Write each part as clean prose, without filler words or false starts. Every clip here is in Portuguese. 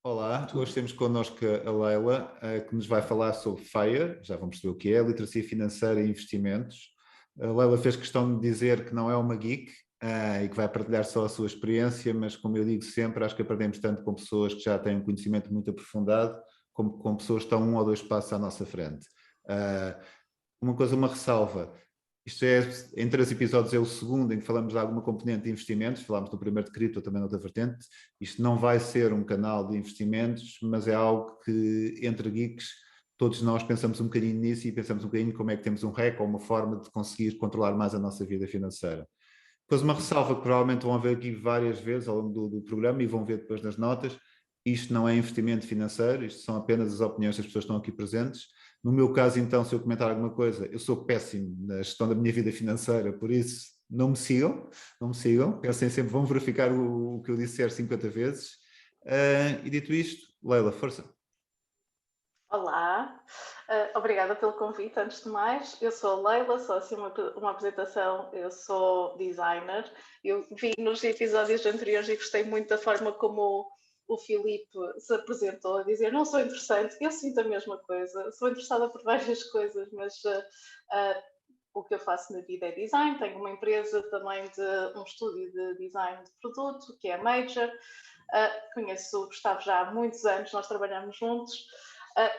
Olá, hoje Tudo. temos connosco a Leila, que nos vai falar sobre FIRE, já vamos perceber o que é, literacia financeira e investimentos. A Leila fez questão de dizer que não é uma geek, e que vai partilhar só a sua experiência, mas como eu digo sempre, acho que aprendemos tanto com pessoas que já têm um conhecimento muito aprofundado, como com pessoas que estão um ou dois passos à nossa frente. Uma coisa, uma ressalva. Isto é, em 3 episódios, é o segundo em que falamos de alguma componente de investimentos. Falámos do primeiro de cripto, também noutra vertente. Isto não vai ser um canal de investimentos, mas é algo que, entre geeks, todos nós pensamos um bocadinho nisso e pensamos um bocadinho como é que temos um hack ou uma forma de conseguir controlar mais a nossa vida financeira. Depois uma ressalva que provavelmente vão ver aqui várias vezes ao longo do programa e vão ver depois nas notas. Isto não é investimento financeiro, isto são apenas as opiniões das pessoas que estão aqui presentes. No meu caso, então, se eu comentar alguma coisa, eu sou péssimo na gestão da minha vida financeira, por isso não me sigam, não me sigam. Pensem sempre, vão verificar o que eu disser 50 vezes. E dito isto, Leila, força. Olá, obrigada pelo convite. Antes de mais, eu sou a Leila, só assim uma apresentação, eu sou designer. Eu vi nos episódios anteriores e gostei muito da forma como o Filipe se apresentou, a dizer não sou interessante, eu sinto a mesma coisa, sou interessada por várias coisas, mas o que eu faço na vida é design. Tenho uma empresa também de um estúdio de design de produto, que é a Major. Conheço o Gustavo já há muitos anos, nós trabalhamos juntos.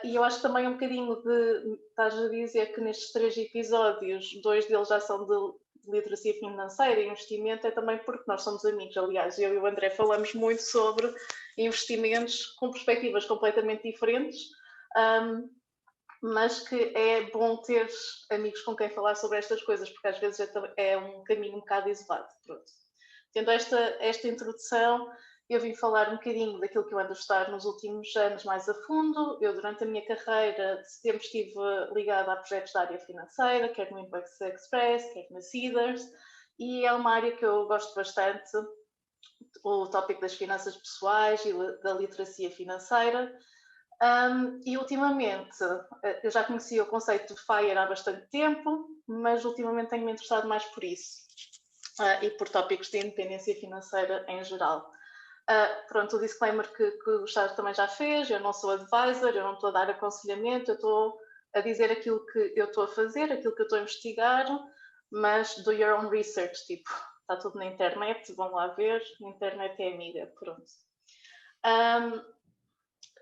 E eu acho que também um bocadinho de, estás a dizer que nestes 3 episódios, 2 deles já são de literacia financeira e investimento, é também porque nós somos amigos. Aliás, eu e o André falamos muito sobre investimentos com perspectivas completamente diferentes, mas que é bom ter amigos com quem falar sobre estas coisas, porque às vezes é um caminho um bocado isolado. Pronto. Tendo esta introdução, eu vim falar um bocadinho daquilo que eu ando a estudar nos últimos anos mais a fundo. Eu, durante a minha carreira, sempre estive ligada a projetos da área financeira, quer no Impact Express, quer na Seeders, e é uma área que eu gosto bastante, o tópico das finanças pessoais e da literacia financeira. E ultimamente, eu já conhecia o conceito de FIRE há bastante tempo, mas ultimamente tenho-me interessado mais por isso, e por tópicos de independência financeira em geral. Pronto, o disclaimer que o Gustavo também já fez, eu não sou advisor, eu não estou a dar aconselhamento, eu estou a dizer aquilo que eu estou a fazer, aquilo que eu estou a investigar, mas do your own research, tipo, está tudo na internet, vão lá ver, a internet é amiga, pronto.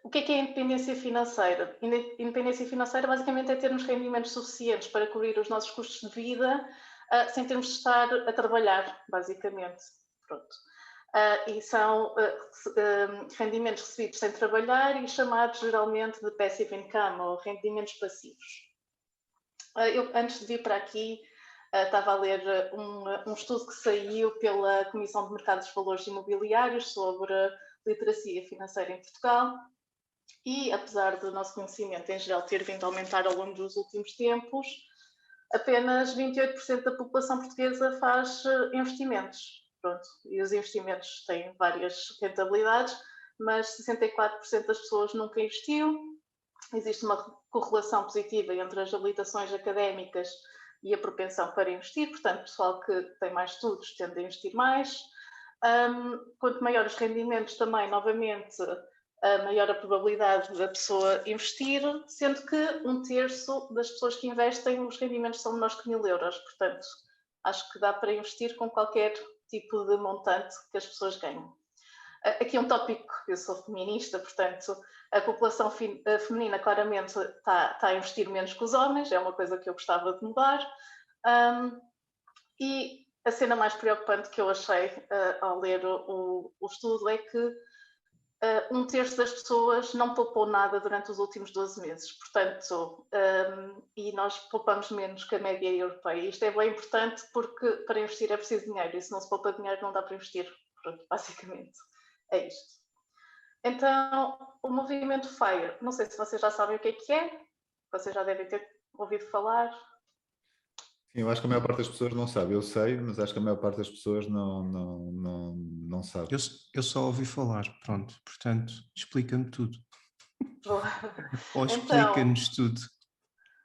O que é independência financeira? Independência financeira basicamente é termos rendimentos suficientes para cobrir os nossos custos de vida sem termos de estar a trabalhar, basicamente. Pronto. E são rendimentos recebidos sem trabalhar e chamados geralmente de passive income ou rendimentos passivos. Eu, antes de vir para aqui, estava a ler um estudo que saiu pela Comissão de Mercados de Valores Imobiliários sobre literacia financeira em Portugal. E, apesar do nosso conhecimento em geral ter vindo a aumentar ao longo dos últimos tempos, apenas 28% da população portuguesa faz investimentos. Pronto, e os investimentos têm várias rentabilidades, mas 64% das pessoas nunca investiu. Existe uma correlação positiva entre as habilitações académicas e a propensão para investir, portanto, pessoal que tem mais estudos tende a investir mais. Quanto maiores rendimentos também, novamente, maior a probabilidade da pessoa investir, sendo que 1/3 das pessoas que investem, os rendimentos são menores que 1000 euros. Portanto, acho que dá para investir com qualquer tipo de montante que as pessoas ganham. Aqui é um tópico, eu sou feminista, portanto, a população feminina claramente está a investir menos que os homens, é uma coisa que eu gostava de mudar. E a cena mais preocupante que eu achei ao ler o estudo é que 1/3 das pessoas não poupou nada durante os últimos 12 meses, portanto, e nós poupamos menos que a média europeia. Isto é bem importante porque para investir é preciso dinheiro e se não se poupa dinheiro não dá para investir. Pronto, basicamente é isto. Então, o movimento FIRE, não sei se vocês já sabem o que é, vocês já devem ter ouvido falar. Sim, eu acho que a maior parte das pessoas não sabe. Eu sei, mas acho que a maior parte das pessoas não sabe. Eu só ouvi falar, pronto. Portanto, explica-me tudo. Ou Então, explica-nos tudo.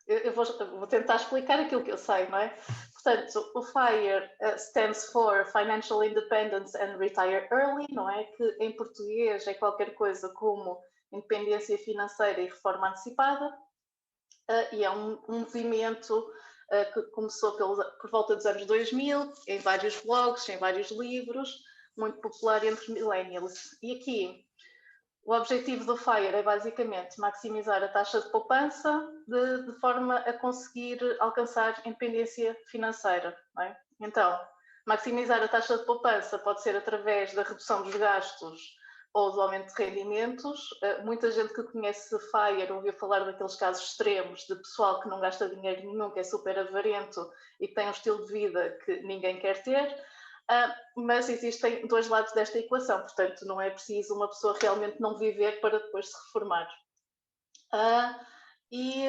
Eu vou tentar explicar aquilo que eu sei, não é? Portanto, o FIRE stands for Financial Independence and Retire Early, não é? Que em português é qualquer coisa como independência financeira e reforma antecipada, e é um movimento que começou por volta dos anos 2000, em vários blogs, em vários livros, muito popular entre millennials. E aqui, o objetivo do FIRE é basicamente maximizar a taxa de poupança de forma a conseguir alcançar independência financeira. Não é? Então, maximizar a taxa de poupança pode ser através da redução dos gastos ou do aumento de rendimentos. Muita gente que conhece FIRE ouviu falar daqueles casos extremos de pessoal que não gasta dinheiro nenhum, que é super avarento e que tem um estilo de vida que ninguém quer ter. Mas existem dois lados desta equação, portanto não é preciso uma pessoa realmente não viver para depois se reformar. E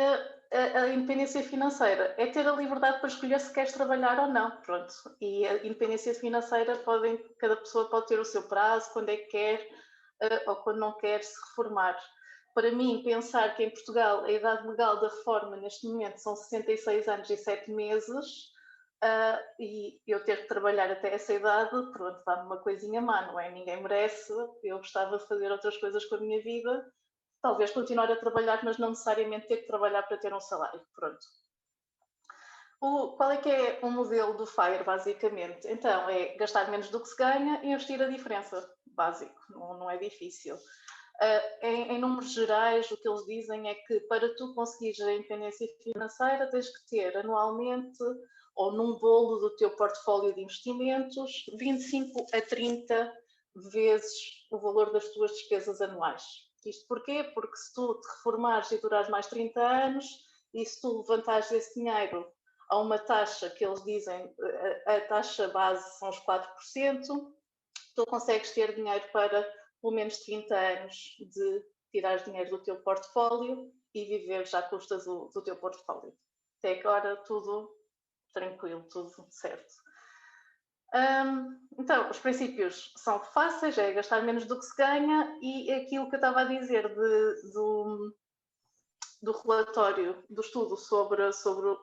a independência financeira é ter a liberdade para escolher se queres trabalhar ou não, pronto. E a independência financeira, cada pessoa pode ter o seu prazo, quando é que quer ou quando não quer se reformar. Para mim, pensar que em Portugal a idade legal da reforma neste momento são 66 anos e 7 meses, e eu ter que trabalhar até essa idade, pronto, dá-me uma coisinha má, não é? Ninguém merece, eu gostava de fazer outras coisas com a minha vida, talvez continuar a trabalhar, mas não necessariamente ter que trabalhar para ter um salário, pronto. Qual é que é o modelo do FIRE, basicamente? Então, é gastar menos do que se ganha e investir a diferença, básico, não é difícil. Em números gerais, o que eles dizem é que para tu conseguires a independência financeira, tens que ter anualmente ou num bolo do teu portfólio de investimentos 25 a 30 vezes o valor das tuas despesas anuais. Isto porquê? Porque se tu te reformares e durares mais 30 anos e se tu levantares esse dinheiro a uma taxa que eles dizem, a taxa base são os 4%, tu consegues ter dinheiro para pelo menos 30 anos de tirar dinheiro do teu portfólio e viver já à custa do teu portfólio. Até agora tudo tranquilo, tudo certo. Então, os princípios são fáceis, é gastar menos do que se ganha e aquilo que eu estava a dizer do relatório, do estudo sobre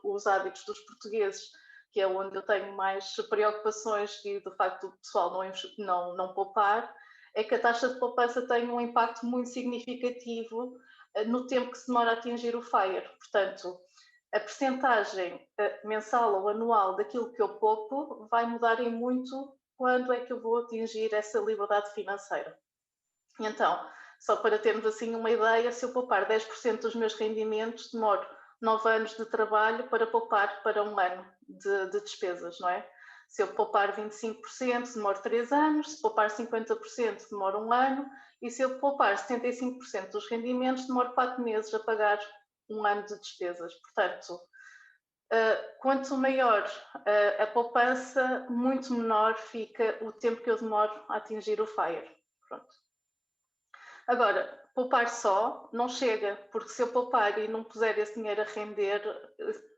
os hábitos dos portugueses, que é onde eu tenho mais preocupações e do facto do pessoal não poupar, é que a taxa de poupança tem um impacto muito significativo no tempo que se demora a atingir o FIRE. Portanto, a percentagem mensal ou anual daquilo que eu poupo vai mudar em muito quando é que eu vou atingir essa liberdade financeira. Então, só para termos assim uma ideia, se eu poupar 10% dos meus rendimentos, demoro 9 anos de trabalho para poupar para um ano de despesas, não é? Se eu poupar 25%, demoro 3 anos, se poupar 50%, demora um ano, e se eu poupar 75% dos rendimentos, demoro 4 meses a pagar um ano de despesas. Portanto, quanto maior a poupança, muito menor fica o tempo que eu demoro a atingir o FIRE. Pronto. Agora, poupar só não chega, porque se eu poupar e não puser esse dinheiro a render,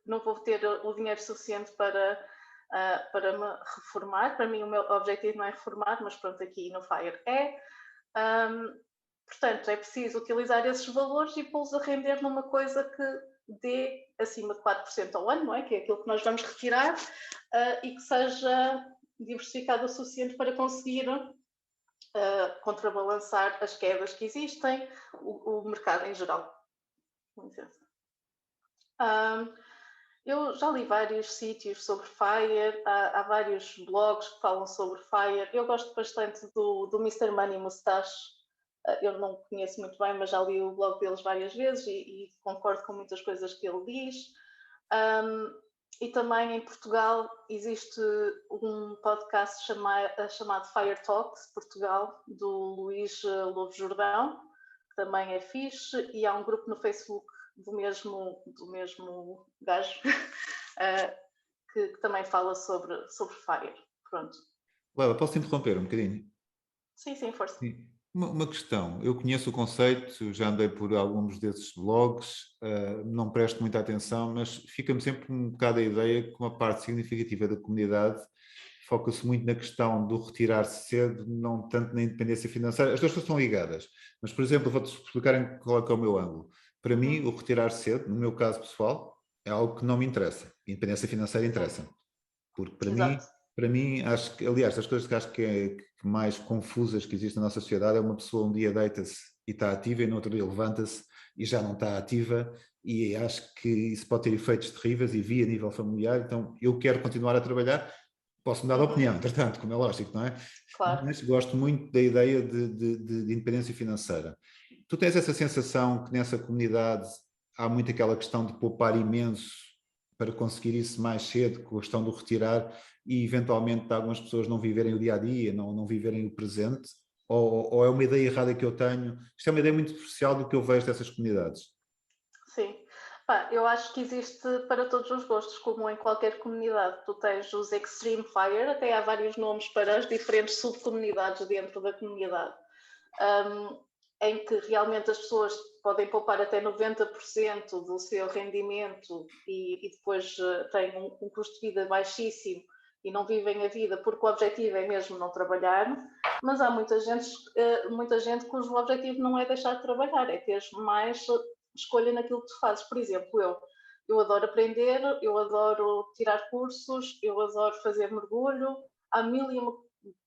não vou ter o dinheiro suficiente para me reformar. Para mim, o meu objetivo não é reformar, mas pronto, aqui no FIRE é. Portanto, é preciso utilizar esses valores e pô-los a render numa coisa que dê acima de 4% ao ano, não é? Que é aquilo que nós vamos retirar, e que seja diversificado o suficiente para conseguir contrabalançar as quedas que existem, o mercado em geral. Eu já li vários sítios sobre FIRE, há vários blogs que falam sobre FIRE. Eu gosto bastante do Mr. Money Mustache. Eu não conheço muito bem, mas já li o blog deles várias vezes e concordo com muitas coisas que ele diz. E também em Portugal existe um podcast chamado Fire Talks Portugal, do Luís Lobo Jordão, que também é fixe, e há um grupo no Facebook do mesmo gajo que também fala sobre FIRE. Pronto. Lela, posso interromper um bocadinho? Sim, força. Sim. Uma questão, eu conheço o conceito, já andei por alguns desses blogs, não presto muita atenção, mas fica-me sempre um bocado a ideia que uma parte significativa da comunidade foca-se muito na questão do retirar-se cedo, não tanto na independência financeira. As duas coisas estão ligadas, mas, por exemplo, vou-te explicar qual é que é o meu ângulo. Para mim, o retirar cedo, no meu caso pessoal, é algo que não me interessa. Independência financeira interessa. Porque Exato. para mim, acho que, aliás, as coisas que acho que mais confusas que existem na nossa sociedade é uma pessoa um dia deita-se e está ativa e no outro dia levanta-se e já não está ativa, e acho que isso pode ter efeitos terríveis e via a nível familiar. Então eu quero continuar a trabalhar, posso mudar de opinião, entretanto, como é lógico, não é? Claro. Mas gosto muito da ideia de independência financeira. Tu tens essa sensação que nessa comunidade há muito aquela questão de poupar imenso para conseguir isso mais cedo, com a questão do retirar, e eventualmente algumas pessoas não viverem o dia-a-dia, não viverem o presente, ou é uma ideia errada que eu tenho? Isto é uma ideia muito especial do que eu vejo dessas comunidades. Sim. Pá, eu acho que existe para todos os gostos, como em qualquer comunidade. Tu tens os Extreme Fire, até há vários nomes para as diferentes subcomunidades dentro da comunidade, em que realmente as pessoas podem poupar até 90% do seu rendimento e depois têm um custo de vida baixíssimo e não vivem a vida porque o objetivo é mesmo não trabalhar, mas há muita gente cujo objetivo não é deixar de trabalhar, é ter mais escolha naquilo que tu fazes. Por exemplo, eu adoro aprender, eu adoro tirar cursos, eu adoro fazer mergulho, há mil e uma,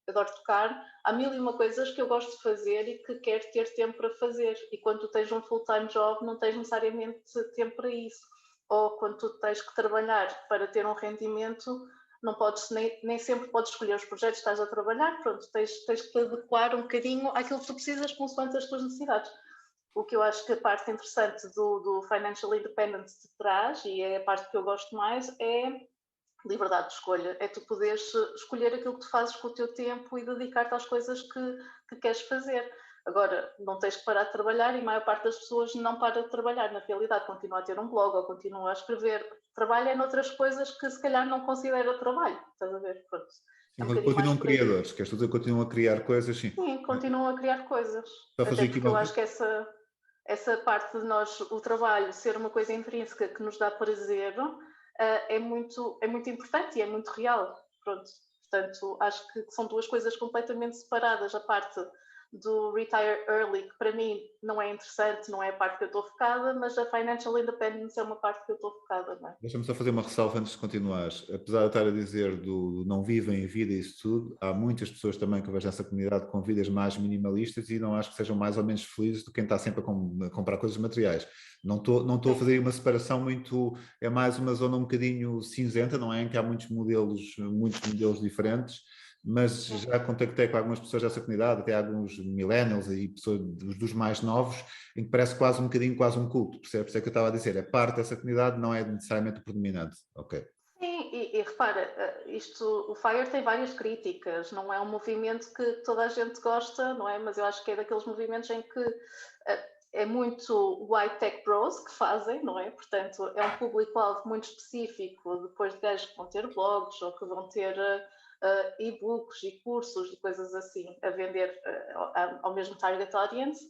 adoro tocar, há mil e uma coisas que eu gosto de fazer e que quero ter tempo para fazer. E quando tu tens um full-time job, não tens necessariamente tempo para isso. Ou quando tu tens que trabalhar para ter um rendimento, não podes, nem sempre podes escolher os projetos que estás a trabalhar, pronto, tens que te adequar um bocadinho àquilo que tu precisas consoante as tuas necessidades. O que eu acho que a parte interessante do Financial Independence te traz, e é a parte que eu gosto mais, é liberdade de escolha. É tu poderes escolher aquilo que tu fazes com o teu tempo e dedicar-te às coisas que queres fazer. Agora, não tens que parar de trabalhar e a maior parte das pessoas não para de trabalhar. Na realidade, continua a ter um blog ou continua a escrever. Trabalha noutras coisas que se calhar não considera trabalho. Estás a ver? Pronto. É um Mas bocadinho mais continuam por aí. criadores, queres dizer, continuam a criar coisas, sim. Sim, continuam a criar coisas. Só fazer Até aqui porque eu acho que essa parte de nós, o trabalho, ser uma coisa intrínseca que nos dá prazer, é muito importante e é muito real. Pronto. Portanto, acho que são duas coisas completamente separadas. A parte do retire early, que para mim não é interessante, não é a parte que eu estou focada, mas a financial independence é uma parte que eu estou focada. Não é? Deixa-me só fazer uma ressalva antes de continuares. Apesar de eu estar a dizer do não vivem a vida e isso tudo, há muitas pessoas também que eu vejo nessa comunidade com vidas mais minimalistas e não acho que sejam mais ou menos felizes do que quem está sempre a comprar coisas materiais. Não estou a fazer uma separação muito, é mais uma zona um bocadinho cinzenta, não é? Em que há muitos modelos diferentes, mas já contactei com algumas pessoas dessa comunidade, até alguns millennials e pessoas dos mais novos, em que parece quase um bocadinho, quase um culto, percebes? É que eu estava a dizer, é parte dessa comunidade, não é necessariamente o predominante, ok? Sim, e repara, o FIRE tem várias críticas, não é um movimento que toda a gente gosta, não é? Mas eu acho que é daqueles movimentos em que é muito white tech bros que fazem, não é? Portanto, é um público-alvo muito específico, depois de gajos que vão ter blogs ou que vão ter e-books e cursos e coisas assim a vender ao mesmo target audience.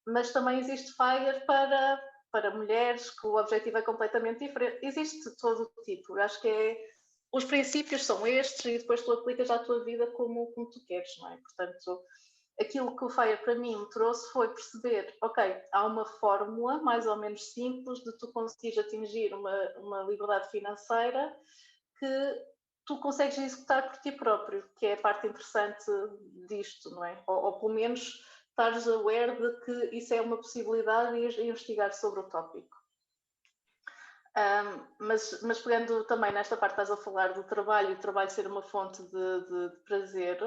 Mas também existe FIRE para mulheres, que o objetivo é completamente diferente. Existe todo o tipo. Eu acho que os princípios são estes e depois tu aplicas à tua vida como tu queres, não é? Portanto, aquilo que o FIRE para mim me trouxe foi perceber, ok, há uma fórmula mais ou menos simples de tu conseguires atingir uma liberdade financeira que tu consegues executar por ti próprio, que é a parte interessante disto, não é? Ou pelo menos estares aware de que isso é uma possibilidade e investigar sobre o tópico. Mas pegando também nesta parte, estás a falar do trabalho e o trabalho ser uma fonte de prazer,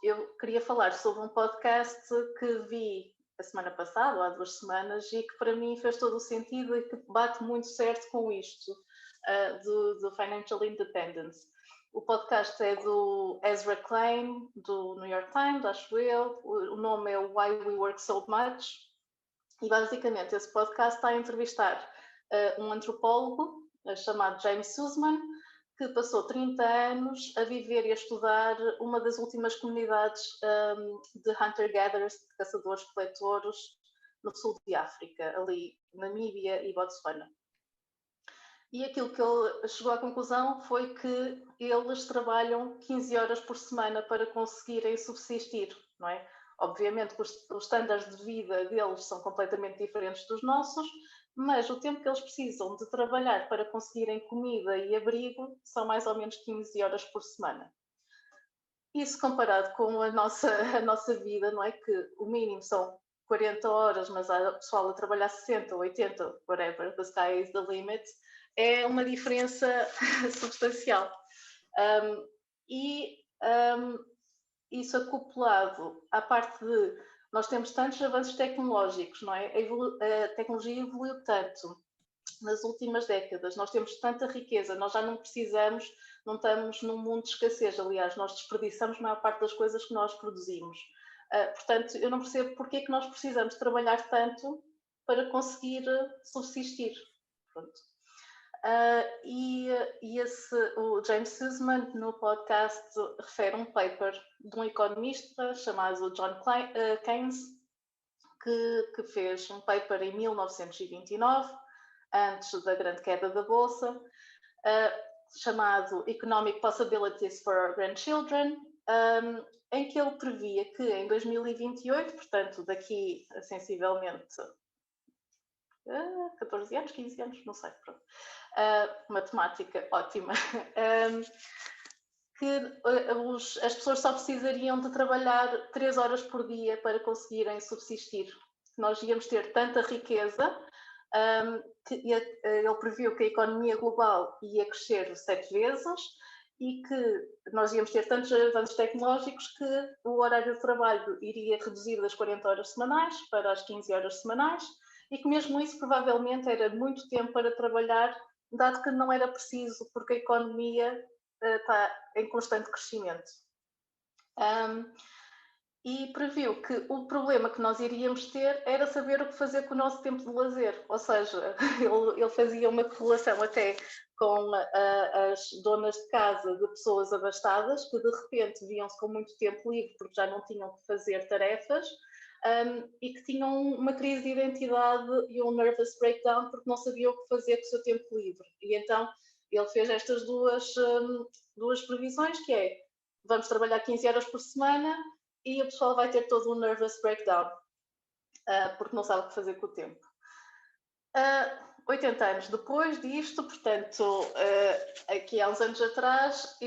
eu queria falar sobre um podcast que vi a semana passada, ou há 2 semanas, e que para mim fez todo o sentido e que bate muito certo com isto, do Financial Independence. O podcast é do Ezra Klein, do New York Times, acho eu. O nome é Why We Work So Much. E basicamente esse podcast está a entrevistar um antropólogo chamado James Sussman, que passou 30 anos a viver e a estudar uma das últimas comunidades de hunter-gatherers, de caçadores-coletores, no sul de África, ali Namíbia e Botsuana. E aquilo que ele chegou à conclusão foi que eles trabalham 15 horas por semana para conseguirem subsistir, não é? Obviamente que os estándares de vida deles são completamente diferentes dos nossos, mas o tempo que eles precisam de trabalhar para conseguirem comida e abrigo são mais ou menos 15 horas por semana. Isso comparado com a nossa vida, não é? Que o mínimo são 40 horas, mas há pessoal a trabalhar 60, 80, whatever, the sky is the limit, é uma diferença substancial. Isso acoplado à parte de nós temos tantos avanços tecnológicos, não é? A tecnologia evoluiu tanto nas últimas décadas, nós temos tanta riqueza, nós já não precisamos, não estamos num mundo de escassez, aliás, nós desperdiçamos a maior parte das coisas que nós produzimos. Portanto, eu não percebo porque é que nós precisamos trabalhar tanto para conseguir subsistir. Pronto. O James Sussman, no podcast, refere um paper de um economista chamado John Keynes, que fez um paper em 1929, antes da grande queda da Bolsa, chamado Economic Possibilities for Our Grandchildren, em que ele previa que em 2028, portanto daqui a sensivelmente 14 anos, 15 anos, não sei, pronto. Matemática ótima. Que as pessoas só precisariam de trabalhar 3 horas por dia para conseguirem subsistir. Nós íamos ter tanta riqueza que ele previu que a economia global ia crescer 7 vezes e que nós íamos ter tantos avanços tecnológicos que o horário de trabalho iria reduzir das 40 horas semanais para as 15 horas semanais e que mesmo isso provavelmente era muito tempo para trabalhar, dado que não era preciso, porque a economia está em constante crescimento. E previu que o problema que nós iríamos ter era saber o que fazer com o nosso tempo de lazer, ou seja, ele fazia uma correlação até com as donas de casa de pessoas abastadas que de repente viam-se com muito tempo livre porque já não tinham que fazer tarefas e que tinham uma crise de identidade e um nervous breakdown porque não sabiam o que fazer com o seu tempo livre. E então ele fez estas duas previsões, que é, vamos trabalhar 15 horas por semana e o pessoal vai ter todo um nervous breakdown, porque não sabe o que fazer com o tempo. 80 anos depois disto, portanto, aqui há uns anos atrás,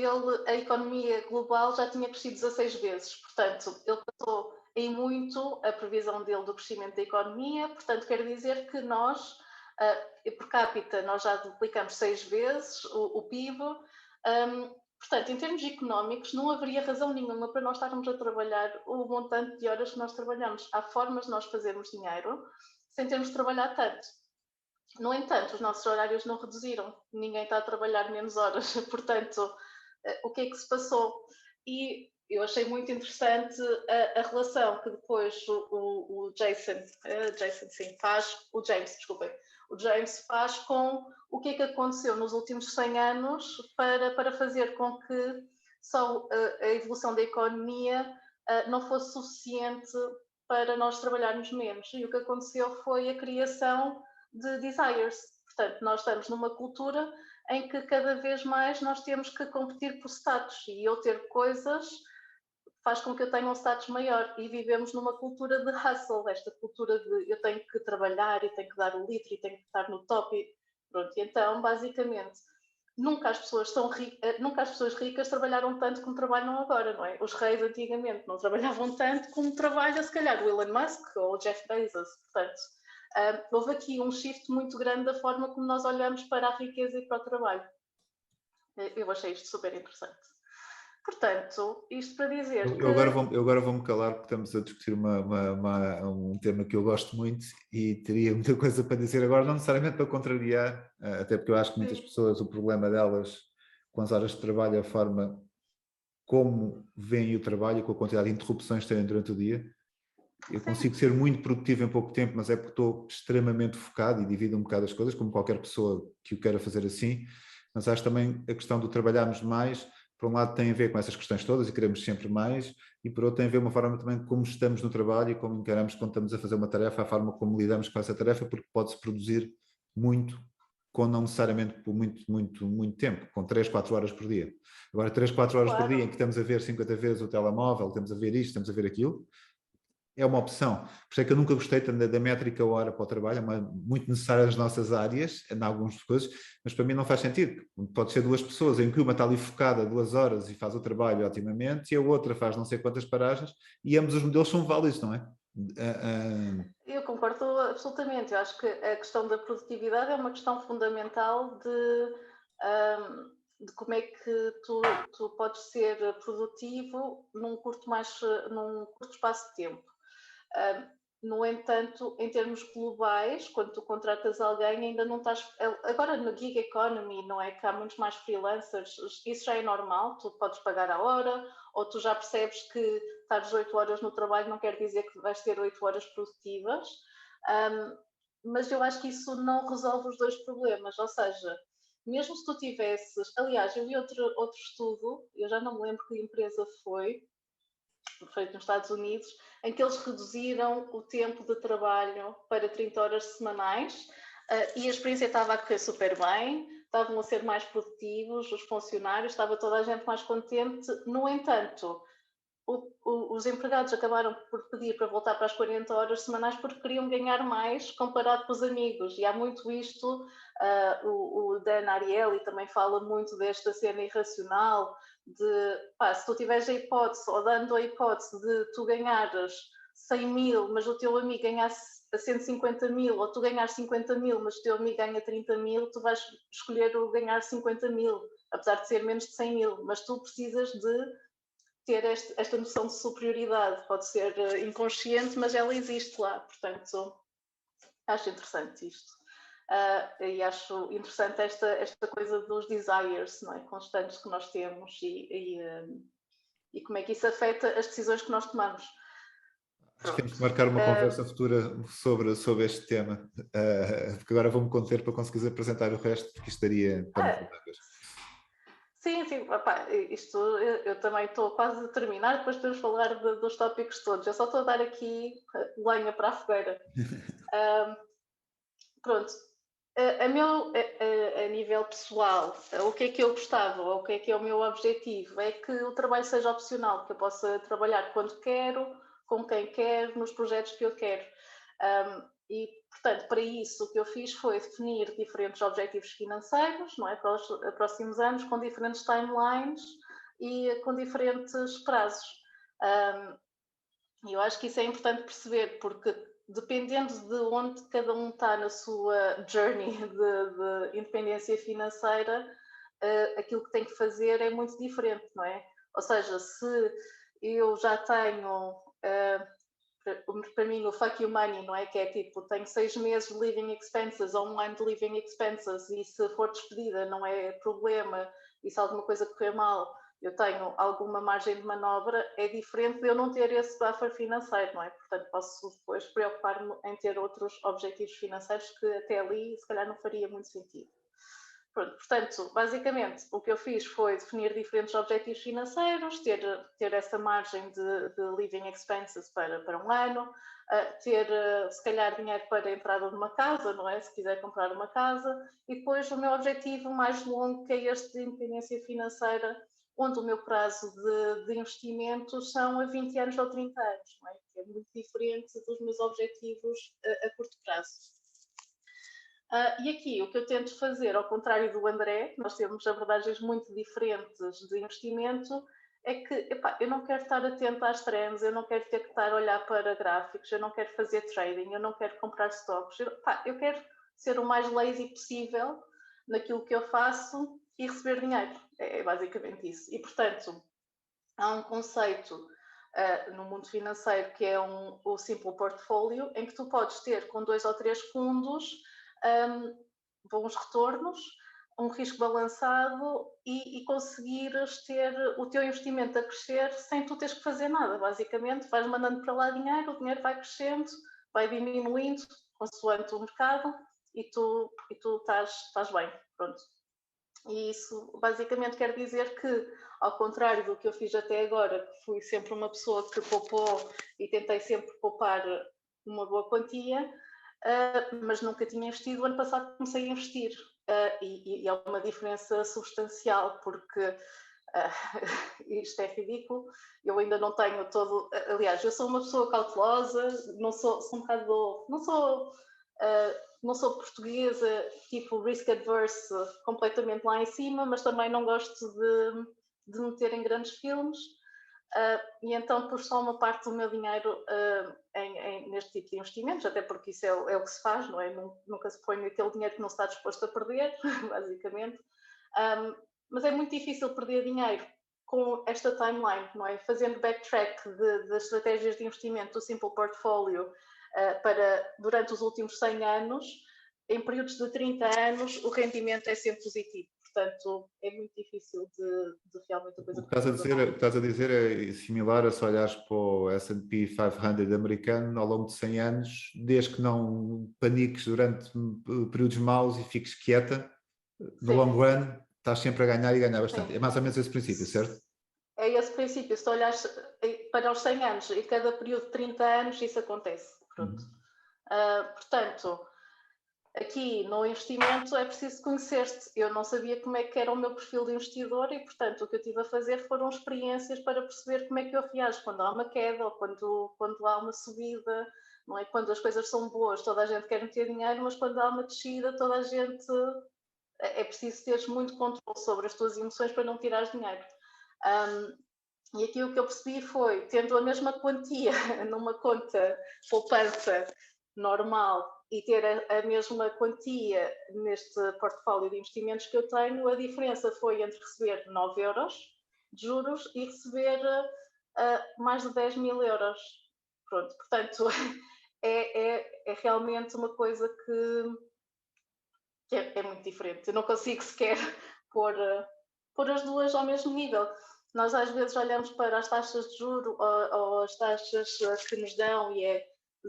a economia global já tinha crescido 16 vezes. Portanto, ele passou em muito a previsão dele do crescimento da economia. Portanto, quer dizer que nós, por capita, nós já duplicamos 6 vezes o PIB. Portanto, em termos económicos, não haveria razão nenhuma para nós estarmos a trabalhar o montante de horas que nós trabalhamos. Há formas de nós fazermos dinheiro sem termos de trabalhar tanto. No entanto, os nossos horários não reduziram. Ninguém está a trabalhar menos horas. Portanto, o que é que se passou? E eu achei muito interessante a relação que depois o James faz com o que é que aconteceu nos últimos 100 anos para fazer com que só a evolução da economia não fosse suficiente para nós trabalharmos menos. E o que aconteceu foi a criação de desires. Portanto, nós estamos numa cultura em que cada vez mais nós temos que competir por status e eu ter coisas faz com que eu tenha um status maior e vivemos numa cultura de hustle, esta cultura de eu tenho que trabalhar e tenho que dar o litro e tenho que estar no top e pronto. E então, basicamente, nunca as pessoas ricas trabalharam tanto como trabalham agora, não é? Os reis antigamente não trabalhavam tanto como trabalha, se calhar, o Elon Musk ou o Jeff Bezos. Portanto, houve aqui um shift muito grande da forma como nós olhamos para a riqueza e para o trabalho. Eu achei isto super interessante. Portanto, isto para dizer que... Eu agora vou-me calar porque estamos a discutir um tema que eu gosto muito e teria muita coisa para dizer agora, não necessariamente para contrariar, até porque eu acho que muitas pessoas, o problema delas com as horas de trabalho é a forma como veem o trabalho, com a quantidade de interrupções que têm durante o dia. Eu consigo ser muito produtivo em pouco tempo, mas é porque estou extremamente focado e divido um bocado as coisas, como qualquer pessoa que o queira fazer assim, mas acho também a questão do trabalharmos mais, por um lado tem a ver com essas questões todas e queremos sempre mais, e por outro tem a ver uma forma também de como estamos no trabalho e como encaramos quando estamos a fazer uma tarefa, a forma como lidamos com essa tarefa, porque pode-se produzir muito, com não necessariamente por muito tempo, com 3, 4 horas por dia. Agora 3, 4 horas por dia em que estamos a ver 50 vezes o telemóvel, estamos a ver isto, estamos a ver aquilo, é uma opção. Por isso é que eu nunca gostei tanto da métrica hora para o trabalho, é muito necessária nas nossas áreas, em algumas coisas, mas para mim não faz sentido. Pode ser duas pessoas, em que uma está ali focada 2 horas e faz o trabalho otimamente, e a outra faz não sei quantas paragens, e ambos os modelos são válidos, não é? Eu concordo absolutamente. Eu acho que a questão da produtividade é uma questão fundamental de como é que tu podes ser produtivo num curto espaço de tempo. No entanto, em termos globais, quando tu contratas alguém, ainda não estás. Agora, na gig economy, não é que há muitos mais freelancers, isso já é normal, tu podes pagar a hora, ou tu já percebes que estar 8 horas no trabalho não quer dizer que vais ter 8 horas produtivas, mas eu acho que isso não resolve os dois problemas, ou seja, mesmo se tu tivesses. Aliás, eu vi outro estudo, eu já não me lembro que empresa foi feito nos Estados Unidos, em que eles reduziram o tempo de trabalho para 30 horas semanais e a experiência estava a correr super bem, estavam a ser mais produtivos, os funcionários, estava toda a gente mais contente. No entanto, os empregados acabaram por pedir para voltar para as 40 horas semanais porque queriam ganhar mais comparado com os amigos. E há muito isto, o Dan Ariely também fala muito desta cena irracional de, se tu tiveres a hipótese, ou dando a hipótese de tu ganhares 100 mil, mas o teu amigo ganhasse a 150 mil, ou tu ganhas 50 mil, mas o teu amigo ganha 30 mil, tu vais escolher o ganhar 50 mil, apesar de ser menos de 100 mil, mas tu precisas de ter esta noção de superioridade. Pode ser inconsciente, mas ela existe lá. Portanto, acho interessante isto. E acho interessante esta coisa dos desires, não é? Constantes que nós temos e como é que isso afeta as decisões que nós tomamos. Acho que temos que marcar uma conversa futura sobre este tema, porque agora vou-me conter para conseguir apresentar o resto, porque isto daria para Sim, isto eu também estou quase a terminar, depois podemos falar dos tópicos todos. Eu só estou a dar aqui lenha para a fogueira. Pronto, a nível pessoal, o que é que eu gostava, ou o que é o meu objetivo? É que o trabalho seja opcional, que eu possa trabalhar quando quero, com quem quero, nos projetos que eu quero. E, portanto, para isso o que eu fiz foi definir diferentes objetivos financeiros, não é, para os próximos anos, com diferentes timelines e com diferentes prazos. E eu acho que isso é importante perceber, porque dependendo de onde cada um está na sua journey de independência financeira, aquilo que tem que fazer é muito diferente, não é? Ou seja, se eu já tenho, para mim, o fuck you money, não é? Que é tipo, tenho 6 meses de living expenses, online de living expenses, e se for despedida não é problema, e se alguma coisa correr mal, eu tenho alguma margem de manobra, é diferente de eu não ter esse buffer financeiro, não é? Portanto, posso depois preocupar-me em ter outros objetivos financeiros que até ali, se calhar, não faria muito sentido. Pronto, portanto, basicamente, o que eu fiz foi definir diferentes objetivos financeiros, ter essa margem de living expenses para um ano, ter, se calhar, dinheiro para a entrada de uma casa, não é? Se quiser comprar uma casa, e depois o meu objetivo mais longo, que é este de independência financeira, onde o meu prazo de investimento são a 20 anos ou 30 anos, não é? Que é muito diferente dos meus objetivos a curto prazo. E aqui o que eu tento fazer, ao contrário do André, nós temos abordagens muito diferentes de investimento, é que eu não quero estar atento às trends, eu não quero ter que estar a olhar para gráficos, eu não quero fazer trading, eu não quero comprar stocks, eu quero ser o mais lazy possível naquilo que eu faço e receber dinheiro. É basicamente isso. E, portanto, há um conceito no mundo financeiro que é o simple portfolio, em que tu podes ter com 2 ou 3 fundos bons retornos, um risco balançado e conseguires ter o teu investimento a crescer sem tu teres que fazer nada. Basicamente, vais mandando para lá dinheiro, o dinheiro vai crescendo, vai diminuindo consoante o mercado e tu estás bem. Pronto. E isso basicamente quer dizer que, ao contrário do que eu fiz até agora, que fui sempre uma pessoa que poupou e tentei sempre poupar uma boa quantia, mas nunca tinha investido. O ano passado comecei a investir e é uma diferença substancial, porque Isto é ridículo, eu ainda não tenho todo... Aliás, eu sou uma pessoa cautelosa, sou um bocado... Não sou portuguesa, tipo risk adverse, completamente lá em cima, mas também não gosto de meter em grandes filmes. E então pus só uma parte do meu dinheiro neste tipo de investimentos, até porque isso é o que se faz, não é? Nunca se põe aquele dinheiro que não se está disposto a perder, basicamente. Mas é muito difícil perder dinheiro com esta timeline, não é? Fazendo backtrack das estratégias de investimento do Simple Portfolio para durante os últimos 100 anos, em períodos de 30 anos, o rendimento é sempre positivo. Portanto, é muito difícil de realmente a coisa... O que estás a dizer é similar a se olhares para o S&P 500 americano ao longo de 100 anos, desde que não paniques durante períodos maus e fiques quieta, no long run estás sempre a ganhar e ganhar bastante. Sim. É mais ou menos esse princípio, certo? É esse princípio. Se olhares para os 100 anos e cada período de 30 anos, isso acontece. Pronto. Portanto... Aqui no investimento é preciso conhecer-te. Eu não sabia como é que era o meu perfil de investidor e, portanto, o que eu tive a fazer foram experiências para perceber como é que eu reajo quando há uma queda ou quando há uma subida, não é? Quando as coisas são boas, toda a gente quer meter dinheiro, mas quando há uma descida, toda a gente... É preciso teres muito controle sobre as tuas emoções para não tirares dinheiro. E aqui o que eu percebi foi, tendo a mesma quantia numa conta poupança normal e ter a mesma quantia neste portfólio de investimentos que eu tenho, a diferença foi entre receber 9 euros de juros e receber mais de 10 mil euros. Pronto, portanto, é realmente uma coisa que é muito diferente. Eu não consigo sequer pôr as duas ao mesmo nível. Nós às vezes olhamos para as taxas de juros ou as taxas que nos dão e é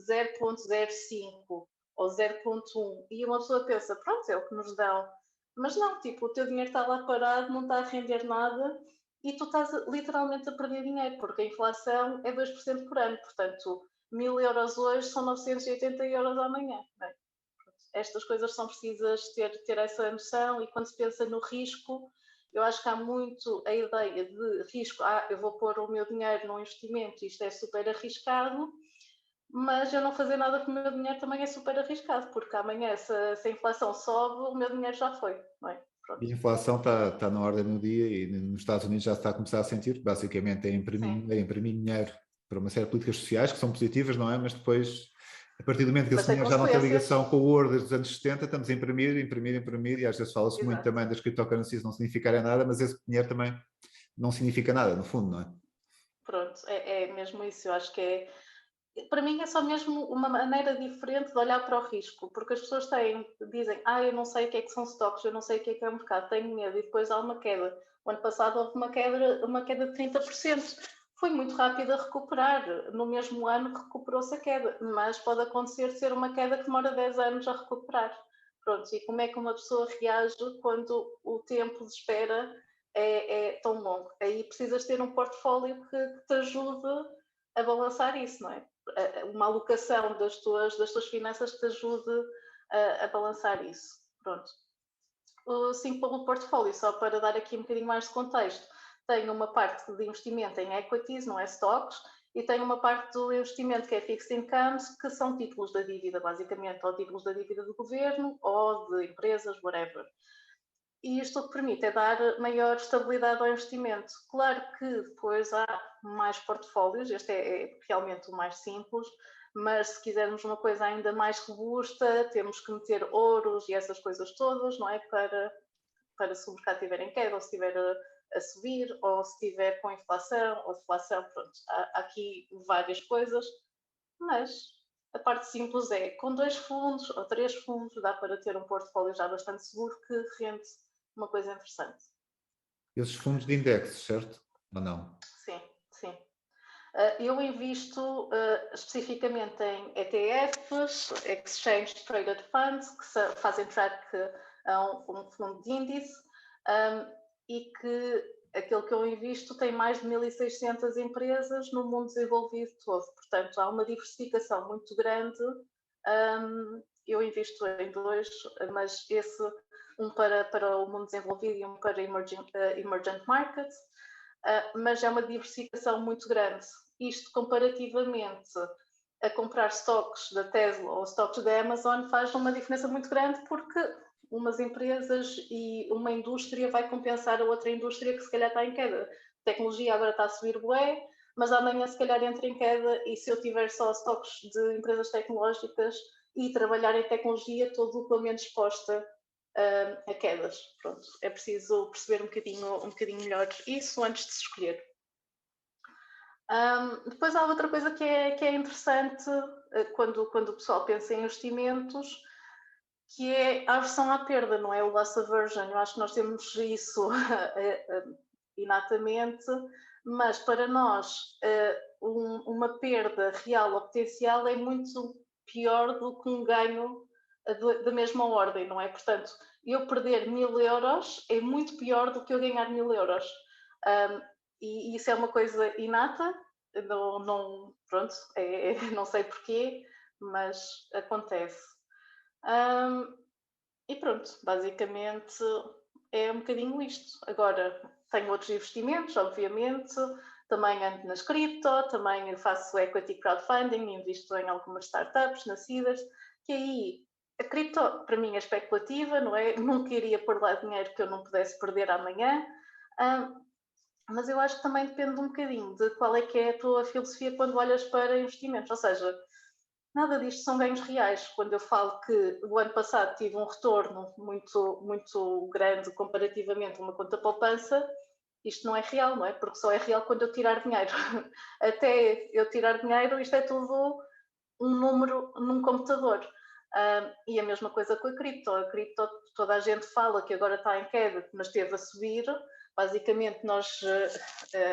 0,05 ou 0,1 e uma pessoa pensa, pronto, é o que nos dão. Mas não, tipo, o teu dinheiro está lá parado, não está a render nada e tu estás literalmente a perder dinheiro, porque a inflação é 2% por ano, portanto, 1000 euros hoje são 980 euros amanhã. Bem, estas coisas são precisas ter essa noção e quando se pensa no risco, eu acho que há muito a ideia de risco, eu vou pôr o meu dinheiro num investimento, isto é super arriscado, mas eu não fazer nada com o meu dinheiro também é super arriscado, porque amanhã se a inflação sobe, o meu dinheiro já foi, não é? Pronto. E a inflação está na ordem do dia e nos Estados Unidos já se está a começar a sentir, basicamente é imprimir dinheiro para uma série de políticas sociais que são positivas, não é? Mas depois, a partir do momento que esse dinheiro já não tem ligação com o ouro desde os anos 70, estamos a imprimir e às vezes fala-se muito também das cryptocurrencies não significarem nada, mas esse dinheiro também não significa nada, no fundo, não é? Pronto, é mesmo isso, eu acho que para mim é só mesmo uma maneira diferente de olhar para o risco, porque as pessoas dizem, eu não sei o que é que são stocks, eu não sei o que é o mercado, tenho medo, e depois há uma queda. O ano passado houve uma queda de 30%. Foi muito rápido a recuperar, no mesmo ano que recuperou-se a queda, mas pode acontecer ser uma queda que demora 10 anos a recuperar. Pronto, e como é que uma pessoa reage quando o tempo de espera é tão longo? Aí precisas ter um portfólio que te ajude a balançar isso, não é? Uma alocação das tuas finanças que te ajude a balançar isso. Pronto. O Simple Portfolio, só para dar aqui um bocadinho mais de contexto, tem uma parte de investimento em equities, não é stocks, e tem uma parte do investimento que é fixed incomes, que são títulos da dívida, basicamente, ou títulos da dívida do governo, ou de empresas, whatever. E isto o que permite é dar maior estabilidade ao investimento. Claro que depois há mais portfólios, este é realmente o mais simples, mas se quisermos uma coisa ainda mais robusta, temos que meter ouros e essas coisas todas, não é? Para se o mercado estiver em queda, ou se estiver a subir, ou se estiver com inflação ou deflação, pronto. Há aqui várias coisas, mas a parte simples é, com 2 fundos ou 3 fundos, dá para ter um portfólio já bastante seguro que rende uma coisa interessante. Esses fundos de indexo, certo? Ou não? Sim, sim. Eu invisto especificamente em ETFs, Exchange Traded Funds, que fazem track a um fundo de índice e que aquele que eu invisto tem mais de 1.600 empresas no mundo desenvolvido todo. Portanto, há uma diversificação muito grande. Eu invisto em 2, mas esse um para o mundo desenvolvido e um para emergent markets, mas é uma diversificação muito grande. Isto comparativamente a comprar stocks da Tesla ou stocks da Amazon faz uma diferença muito grande, porque umas empresas e uma indústria vai compensar a outra indústria que se calhar está em queda. A tecnologia agora está a subir bué, mas amanhã se calhar entra em queda, e se eu tiver só stocks de empresas tecnológicas e trabalhar em tecnologia, estou duplamente exposta a quedas. Pronto, é preciso perceber um bocadinho melhor isso antes de se escolher. Depois há outra coisa que é interessante quando o pessoal pensa em investimentos, que é a aversão à perda, não é? O loss aversion. Eu acho que nós temos isso inatamente, mas para nós uma perda real ou potencial é muito pior do que um ganho da mesma ordem, não é? Portanto, eu perder 1000 euros é muito pior do que eu ganhar 1000 euros. E isso é uma coisa inata, pronto, não sei porquê, mas acontece. E pronto, basicamente é um bocadinho isto. Agora, tenho outros investimentos, obviamente, também ando nas cripto, também faço equity crowdfunding, invisto em algumas startups nascidas, que aí a cripto para mim é especulativa, não é? Nunca iria pôr lá dinheiro que eu não pudesse perder amanhã, mas eu acho que também depende um bocadinho de qual é que é a tua filosofia quando olhas para investimentos, ou seja, nada disto são ganhos reais. Quando eu falo que o ano passado tive um retorno muito, muito grande comparativamente a uma conta poupança, isto não é real, não é? Porque só é real quando eu tirar dinheiro. Até eu tirar dinheiro, isto é tudo um número num computador. E a mesma coisa com a cripto. A cripto, toda a gente fala que agora está em queda, mas esteve a subir. Basicamente, nós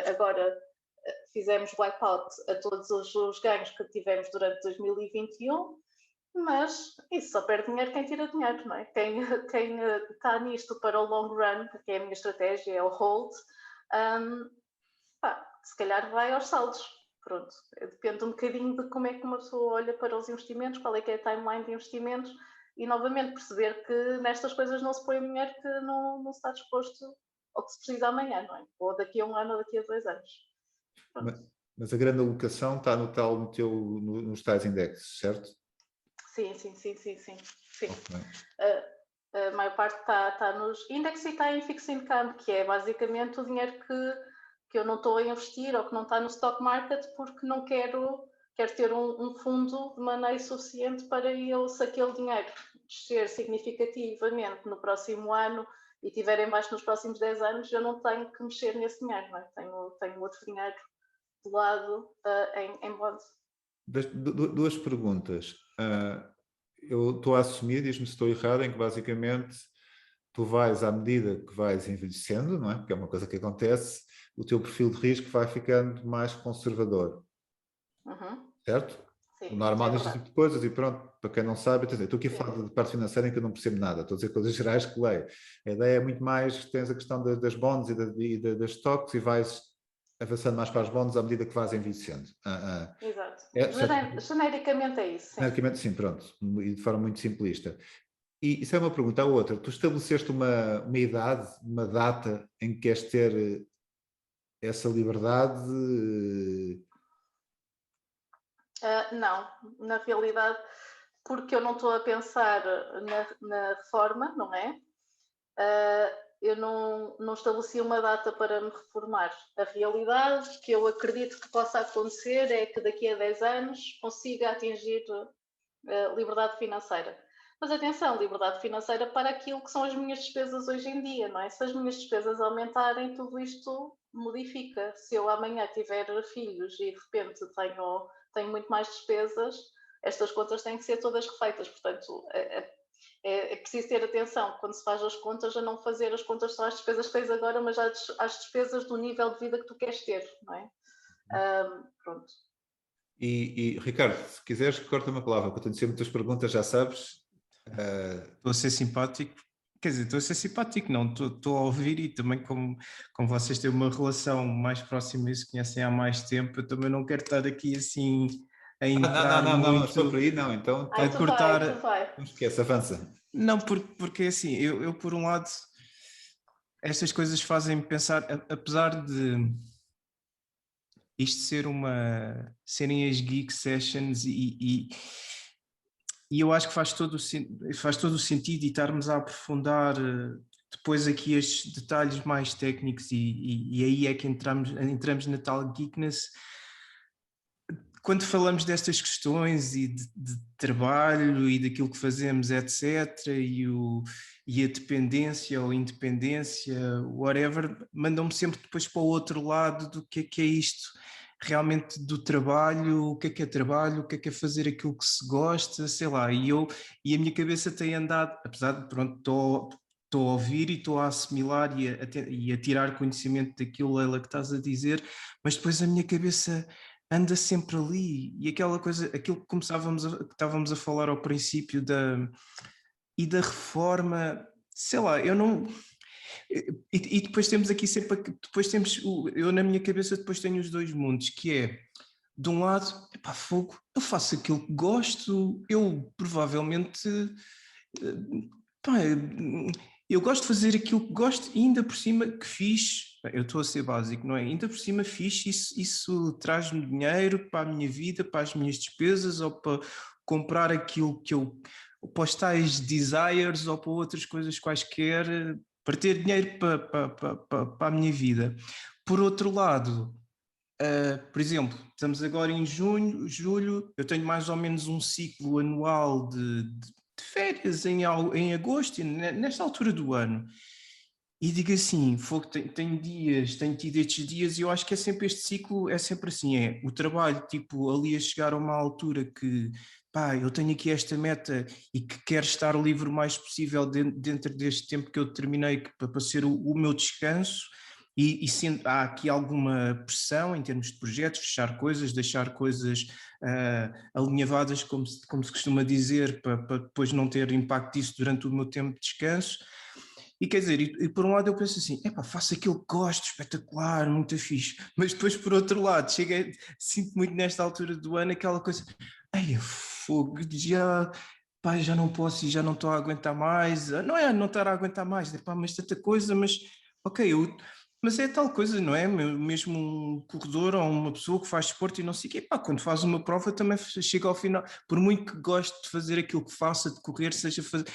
agora fizemos wipeout a todos os ganhos que tivemos durante 2021, mas isso só perde dinheiro quem tira dinheiro, não é? Quem está nisto para o long run, que é a minha estratégia, é o hold, se calhar vai aos saldos. Pronto, depende um bocadinho de como é que uma pessoa olha para os investimentos, qual é que é a timeline de investimentos, e novamente perceber que nestas coisas não se põe dinheiro que não se está disposto ao que se precisa amanhã, não é? Ou daqui a 1 ano ou daqui a 2 anos. Mas a grande alocação está nos tais indexes, certo? Sim. Okay. A maior parte está nos índices e está em fixed income, que é basicamente o dinheiro que eu não estou a investir ou que não está no stock market, porque não quero ter um fundo de maneira suficiente para eu, se aquele dinheiro descer significativamente no próximo ano e estiver em baixo nos próximos 10 anos, eu não tenho que mexer nesse dinheiro, não é? Tenho outro dinheiro do lado em bonds. Duas perguntas. Eu estou a assumir, diz-me se estou errado, em que basicamente tu vais, à medida que vais envelhecendo, não é? Porque é uma coisa que acontece, o teu perfil de risco vai ficando mais conservador. Certo? Sim, o normal neste tipo de coisas, e pronto, para quem não sabe, eu estou aqui a falar de parte financeira em que eu não percebo nada, estou a dizer coisas gerais que leio. A ideia é muito mais que tens a questão das bonds e das stocks, e vais avançando mais para as bonds à medida que vais envelhecendo. Exato. Certo? Genericamente é isso. Sim. Genericamente sim, pronto, e de forma muito simplista. E isso é uma pergunta. A outra, tu estabeleceste uma idade, uma data em que queres ter essa liberdade? Não, na realidade, porque eu não estou a pensar na reforma, não é? Eu não estabeleci uma data para me reformar. A realidade que eu acredito que possa acontecer é que daqui a 10 anos consiga atingir liberdade financeira. Mas atenção, liberdade financeira para aquilo que são as minhas despesas hoje em dia, não é? Se as minhas despesas aumentarem, tudo isto modifica. Se eu amanhã tiver filhos e de repente tenho muito mais despesas, estas contas têm que ser todas refeitas. Portanto, é preciso ter atenção quando se faz as contas, a não fazer as contas só às despesas que tens agora, mas às despesas do nível de vida que tu queres ter, não é? Pronto. E Ricardo, se quiseres, corta uma palavra, porque eu tenho sempre muitas perguntas, já sabes. Estou a ser simpático. Quer dizer, estou a ser simpático, não, estou a ouvir, e também como vocês têm uma relação mais próxima e se conhecem há mais tempo, eu também não quero estar aqui assim a entrar não, muito... estou por aí, não, então... Tu vai. Não esquece, avança. Não, porque assim, eu por um lado, estas coisas fazem-me pensar, apesar de isto serem as Geek Sessions e eu acho que faz todo o sentido e estarmos a aprofundar depois aqui estes detalhes mais técnicos e aí é que entramos na tal geekness. Quando falamos destas questões e de trabalho e daquilo que fazemos, etc., e a dependência ou independência, whatever, mandam-me sempre depois para o outro lado do que é isto realmente do trabalho, o que é trabalho, o que é fazer aquilo que se gosta, sei lá, e a minha cabeça tem andado, apesar de, pronto, estou a ouvir e estou a assimilar e a tirar conhecimento daquilo, Leila, que estás a dizer, mas depois a minha cabeça anda sempre ali, e aquela coisa, aquilo que estávamos a falar ao princípio da reforma, sei lá, eu não... E depois temos aqui sempre, depois temos, eu na minha cabeça depois tenho os dois mundos, que é, de um lado, epá, fogo, eu faço aquilo que gosto, eu provavelmente, pá, eu gosto de fazer aquilo que gosto e ainda por cima que fiz, eu estou a ser básico, não é? Ainda por cima fiz, isso traz-me dinheiro para a minha vida, para as minhas despesas ou para comprar aquilo que eu, para os tais desires ou para outras coisas quaisquer, para ter dinheiro para a minha vida. Por outro lado, por exemplo, estamos agora em junho, julho, eu tenho mais ou menos um ciclo anual de férias em agosto, nesta altura do ano. E digo assim, tenho tido estes dias e eu acho que é sempre este ciclo, é sempre assim, é o trabalho, tipo, ali a chegar a uma altura que, pá, eu tenho aqui esta meta e que quero estar livre o mais possível dentro deste tempo que eu determinei para ser o meu descanso e há aqui alguma pressão em termos de projetos, fechar coisas, deixar coisas alinhavadas, como se costuma dizer, para depois não ter impacto disso durante o meu tempo de descanso. E quer dizer, e por um lado eu penso assim, epá, faço aquilo que gosto, espetacular, muito fixe, mas depois por outro lado, sinto muito nesta altura do ano aquela coisa, ai, fogo, pá, já não posso e já não estou a aguentar mais, não é não estar a aguentar mais, epá, mas tanta coisa, mas ok, mas é tal coisa, não é? Mesmo um corredor ou uma pessoa que faz desporto e não sei o quê, pá, quando faz uma prova também chega ao final, por muito que goste de fazer aquilo que faça, de correr, seja fazer...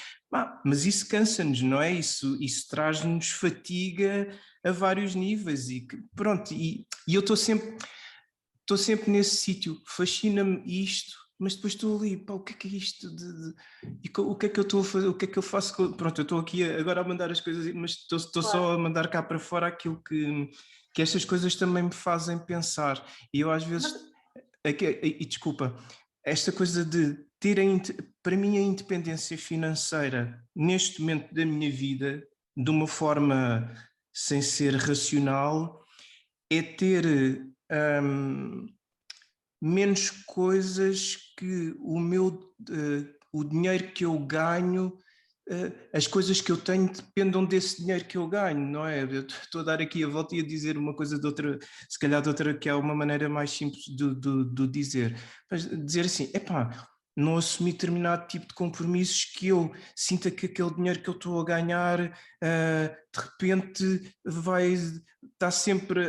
mas isso cansa-nos, não é? Isso traz-nos fatiga a vários níveis e pronto, e eu estou sempre nesse sítio, fascina-me isto, mas depois estou ali, pá, o que é isto o que é que eu estou a fazer, o que é que eu faço, pronto, eu estou aqui agora a mandar as coisas, mas estou claro. Só a mandar cá para fora aquilo que estas coisas também me fazem pensar, e eu às vezes, e desculpa, esta coisa de ter, para mim a independência financeira neste momento da minha vida, de uma forma sem ser racional, é ter... menos coisas que o dinheiro que eu ganho, as coisas que eu tenho dependam desse dinheiro que eu ganho, não é? Eu estou a dar aqui a volta e a dizer uma coisa de outra, se calhar de outra que é uma maneira mais simples de dizer. Mas dizer assim, epá, não assumir determinado tipo de compromissos que eu sinta que aquele dinheiro que eu estou a ganhar de repente vai estar sempre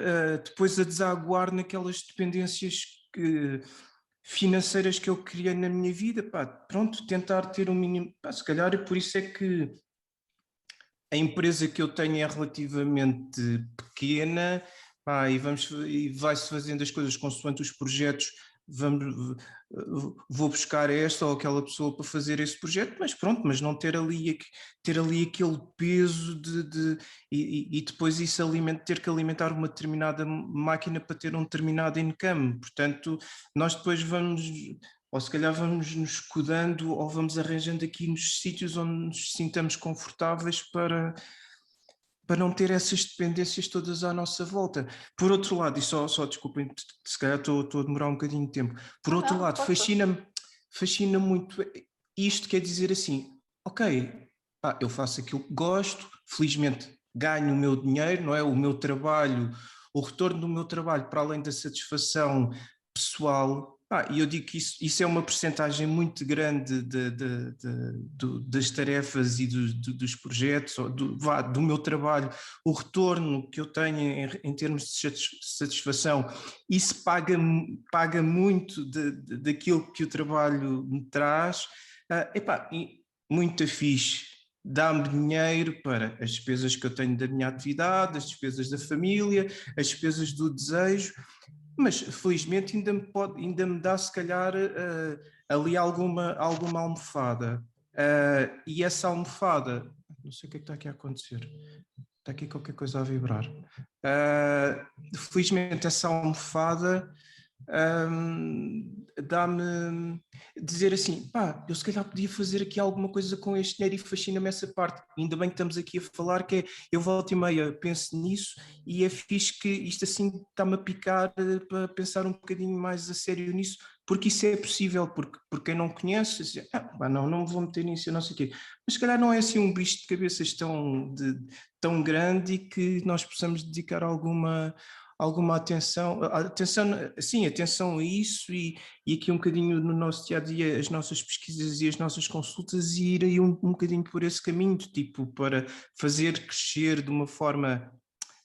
depois a desaguar naquelas dependências financeiras que eu criei na minha vida, pá, pronto, tentar ter um mínimo, pá, se calhar é por isso é que a empresa que eu tenho é relativamente pequena, pá, e vai-se fazendo as coisas consoante os projetos, vou buscar esta ou aquela pessoa para fazer esse projeto, mas pronto, mas não ter ali aquele peso e depois isso ter que alimentar uma determinada máquina para ter um determinado income. Portanto, nós depois ou se calhar vamos nos escudando ou vamos arranjando aqui nos sítios onde nos sintamos confortáveis para não ter essas dependências todas à nossa volta. Por outro lado, e só desculpem, se calhar estou a demorar um bocadinho de tempo, por outro lado, fascina muito isto, quer dizer assim, ok, pá, eu faço aquilo que gosto, felizmente ganho o meu dinheiro, não é? O meu trabalho, o retorno do meu trabalho, para além da satisfação pessoal, E eu digo que isso é uma percentagem muito grande das tarefas e dos projetos, do meu trabalho, o retorno que eu tenho em termos de satisfação, isso paga muito daquilo que o trabalho me traz. E muito fixe, dá-me dinheiro para as despesas que eu tenho da minha atividade, as despesas da família, as despesas do desejo. Mas felizmente ainda me dá se calhar ali alguma almofada. E essa almofada, não sei o que é que está aqui a acontecer, está aqui qualquer coisa a vibrar. Felizmente essa almofada dá-me dizer assim, eu se calhar podia fazer aqui alguma coisa com este dinheiro, e fascina-me essa parte. Ainda bem que estamos aqui a falar, que é, eu volta e meia penso nisso, e é fixe que isto assim está-me a picar para pensar um bocadinho mais a sério nisso, porque isso é possível, porque quem não conhece, diz, não vou meter nisso, eu não sei o quê. Mas se calhar não é assim um bicho de cabeças tão grande, e que nós possamos dedicar alguma atenção a isso, e aqui um bocadinho no nosso dia-a-dia, as nossas pesquisas e as nossas consultas, e ir aí um bocadinho por esse caminho, tipo, para fazer crescer de uma forma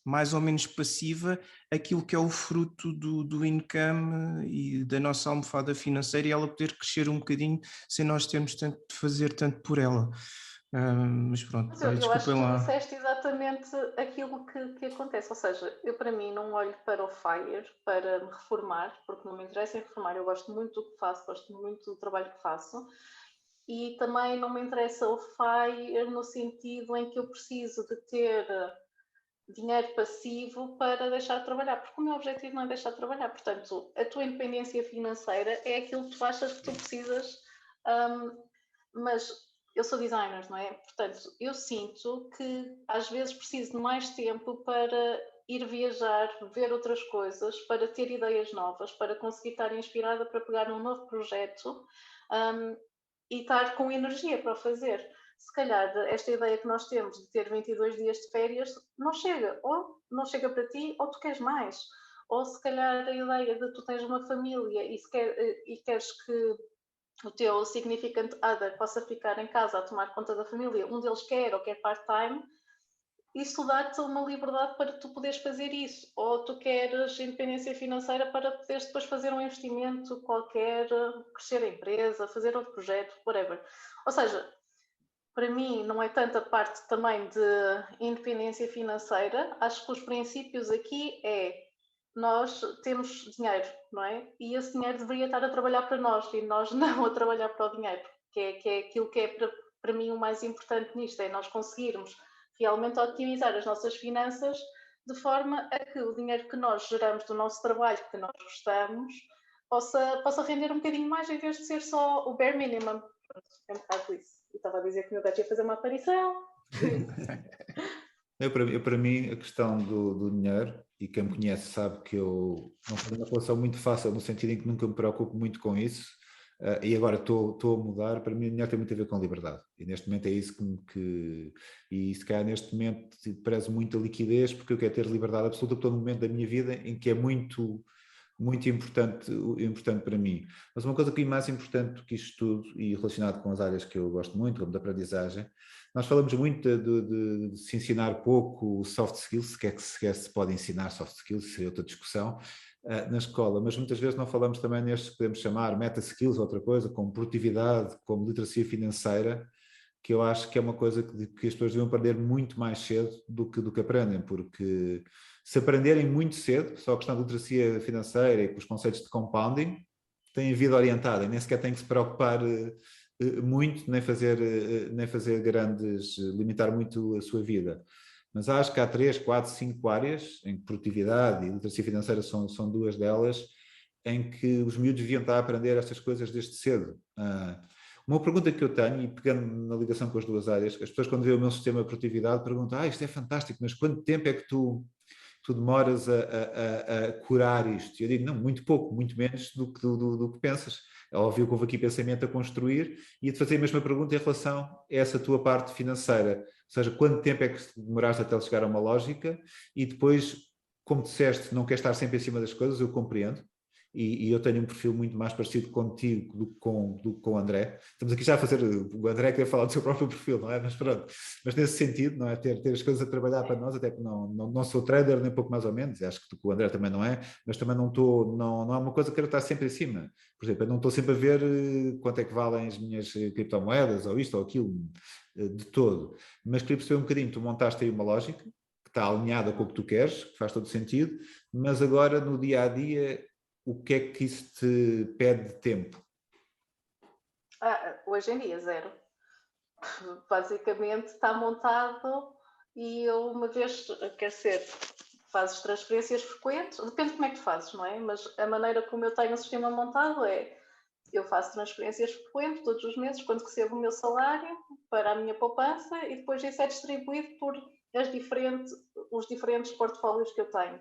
mais ou menos passiva aquilo que é o fruto do income e da nossa almofada financeira, e ela poder crescer um bocadinho sem nós termos de fazer tanto por ela. Mas pronto, Mas eu acho que tu lá. disseste exatamente aquilo que acontece, ou seja, eu para mim não olho para o FIRE para me reformar, porque não me interessa em reformar, eu gosto muito do que faço, gosto muito do trabalho que faço, e também não me interessa o FIRE no sentido em que eu preciso de ter dinheiro passivo para deixar de trabalhar, porque o meu objetivo não é deixar de trabalhar. Portanto, a tua independência financeira é aquilo que tu achas que tu precisas, mas eu sou designer, não é? Portanto, eu sinto que às vezes preciso de mais tempo para ir viajar, ver outras coisas, para ter ideias novas, para conseguir estar inspirada para pegar num novo projeto, e estar com energia para o fazer. Se calhar esta ideia que nós temos de ter 22 dias de férias não chega, ou não chega para ti, ou tu queres mais. Ou se calhar a ideia de tu tens uma família e queres que o teu significant other possa ficar em casa a tomar conta da família, um deles quer ou quer part-time, isso dá-te uma liberdade para tu poderes fazer isso. Ou tu queres independência financeira para poderes depois fazer um investimento qualquer, crescer a empresa, fazer outro projeto, whatever. Ou seja, para mim não é tanta parte também de independência financeira. Acho que os princípios aqui é nós temos dinheiro, não é? E esse dinheiro deveria estar a trabalhar para nós, e nós não a trabalhar para o dinheiro, que é aquilo que é para mim o mais importante nisto, é nós conseguirmos realmente otimizar as nossas finanças de forma a que o dinheiro que nós geramos do nosso trabalho, que nós gostamos, possa render um bocadinho mais, em vez de ser só o bare minimum. É um bocado isso. E estava a dizer que o meu gato ia fazer uma aparição. Para mim, a questão do dinheiro, e quem me conhece sabe que eu não tenho uma relação muito fácil, no sentido em que nunca me preocupo muito com isso, e agora estou a mudar. Para mim, o dinheiro tem muito a ver com liberdade, e neste momento é isso e se calhar neste momento prezo muito a liquidez, porque eu quero ter liberdade absoluta. Estou num momento da minha vida em que é muito importante para mim. Mas uma coisa que é mais importante do que isto tudo, e relacionado com as áreas que eu gosto muito, como da aprendizagem, nós falamos muito de se ensinar pouco soft skills, se pode ensinar soft skills, isso é outra discussão, na escola, mas muitas vezes não falamos também nestes que podemos chamar meta skills, outra coisa, como produtividade, como literacia financeira, que eu acho que é uma coisa que as pessoas deviam aprender muito mais cedo do que aprendem, porque se aprenderem muito cedo, só a questão de literacia financeira e com os conceitos de compounding, têm a vida orientada, e nem sequer têm que se preocupar muito, nem fazer limitar muito a sua vida. Mas acho que há 3, 4, 5 áreas em que produtividade e literacia financeira são duas delas, em que os miúdos deviam estar a aprender estas coisas desde cedo. Uma pergunta que eu tenho, e pegando na ligação com as duas áreas, as pessoas quando veem o meu sistema de produtividade perguntam: isto é fantástico, mas quanto tempo é que tu demoras a curar isto? E eu digo: não, muito pouco, muito menos do que pensas. É óbvio que houve aqui pensamento a construir, e a te fazer a mesma pergunta em relação a essa tua parte financeira. Ou seja, quanto tempo é que demoraste até chegar a uma lógica? E depois, como disseste, não queres estar sempre em cima das coisas, eu compreendo. e eu tenho um perfil muito mais parecido contigo do que com o André. Estamos aqui já a fazer, o André quer falar do seu próprio perfil, não é? Mas pronto, mas nesse sentido, não é? Ter as coisas a trabalhar para nós, até porque não sou trader, nem pouco mais ou menos, e acho que o André também não é, mas também não é uma coisa que quero estar sempre em cima. Por exemplo, eu não estou sempre a ver quanto é que valem as minhas criptomoedas, ou isto ou aquilo, de todo. Mas queria perceber um bocadinho, tu montaste aí uma lógica, que está alinhada com o que tu queres, que faz todo sentido, mas agora no dia a dia, o que é que isso te pede de tempo? Hoje em dia, zero. Basicamente está montado e eu uma vez, quer dizer, fazes transferências frequentes, depende de como é que fazes, não é? Mas a maneira como eu tenho o sistema montado é, eu faço transferências frequentes todos os meses, quando recebo o meu salário, para a minha poupança, e depois isso é distribuído por os diferentes portfólios que eu tenho.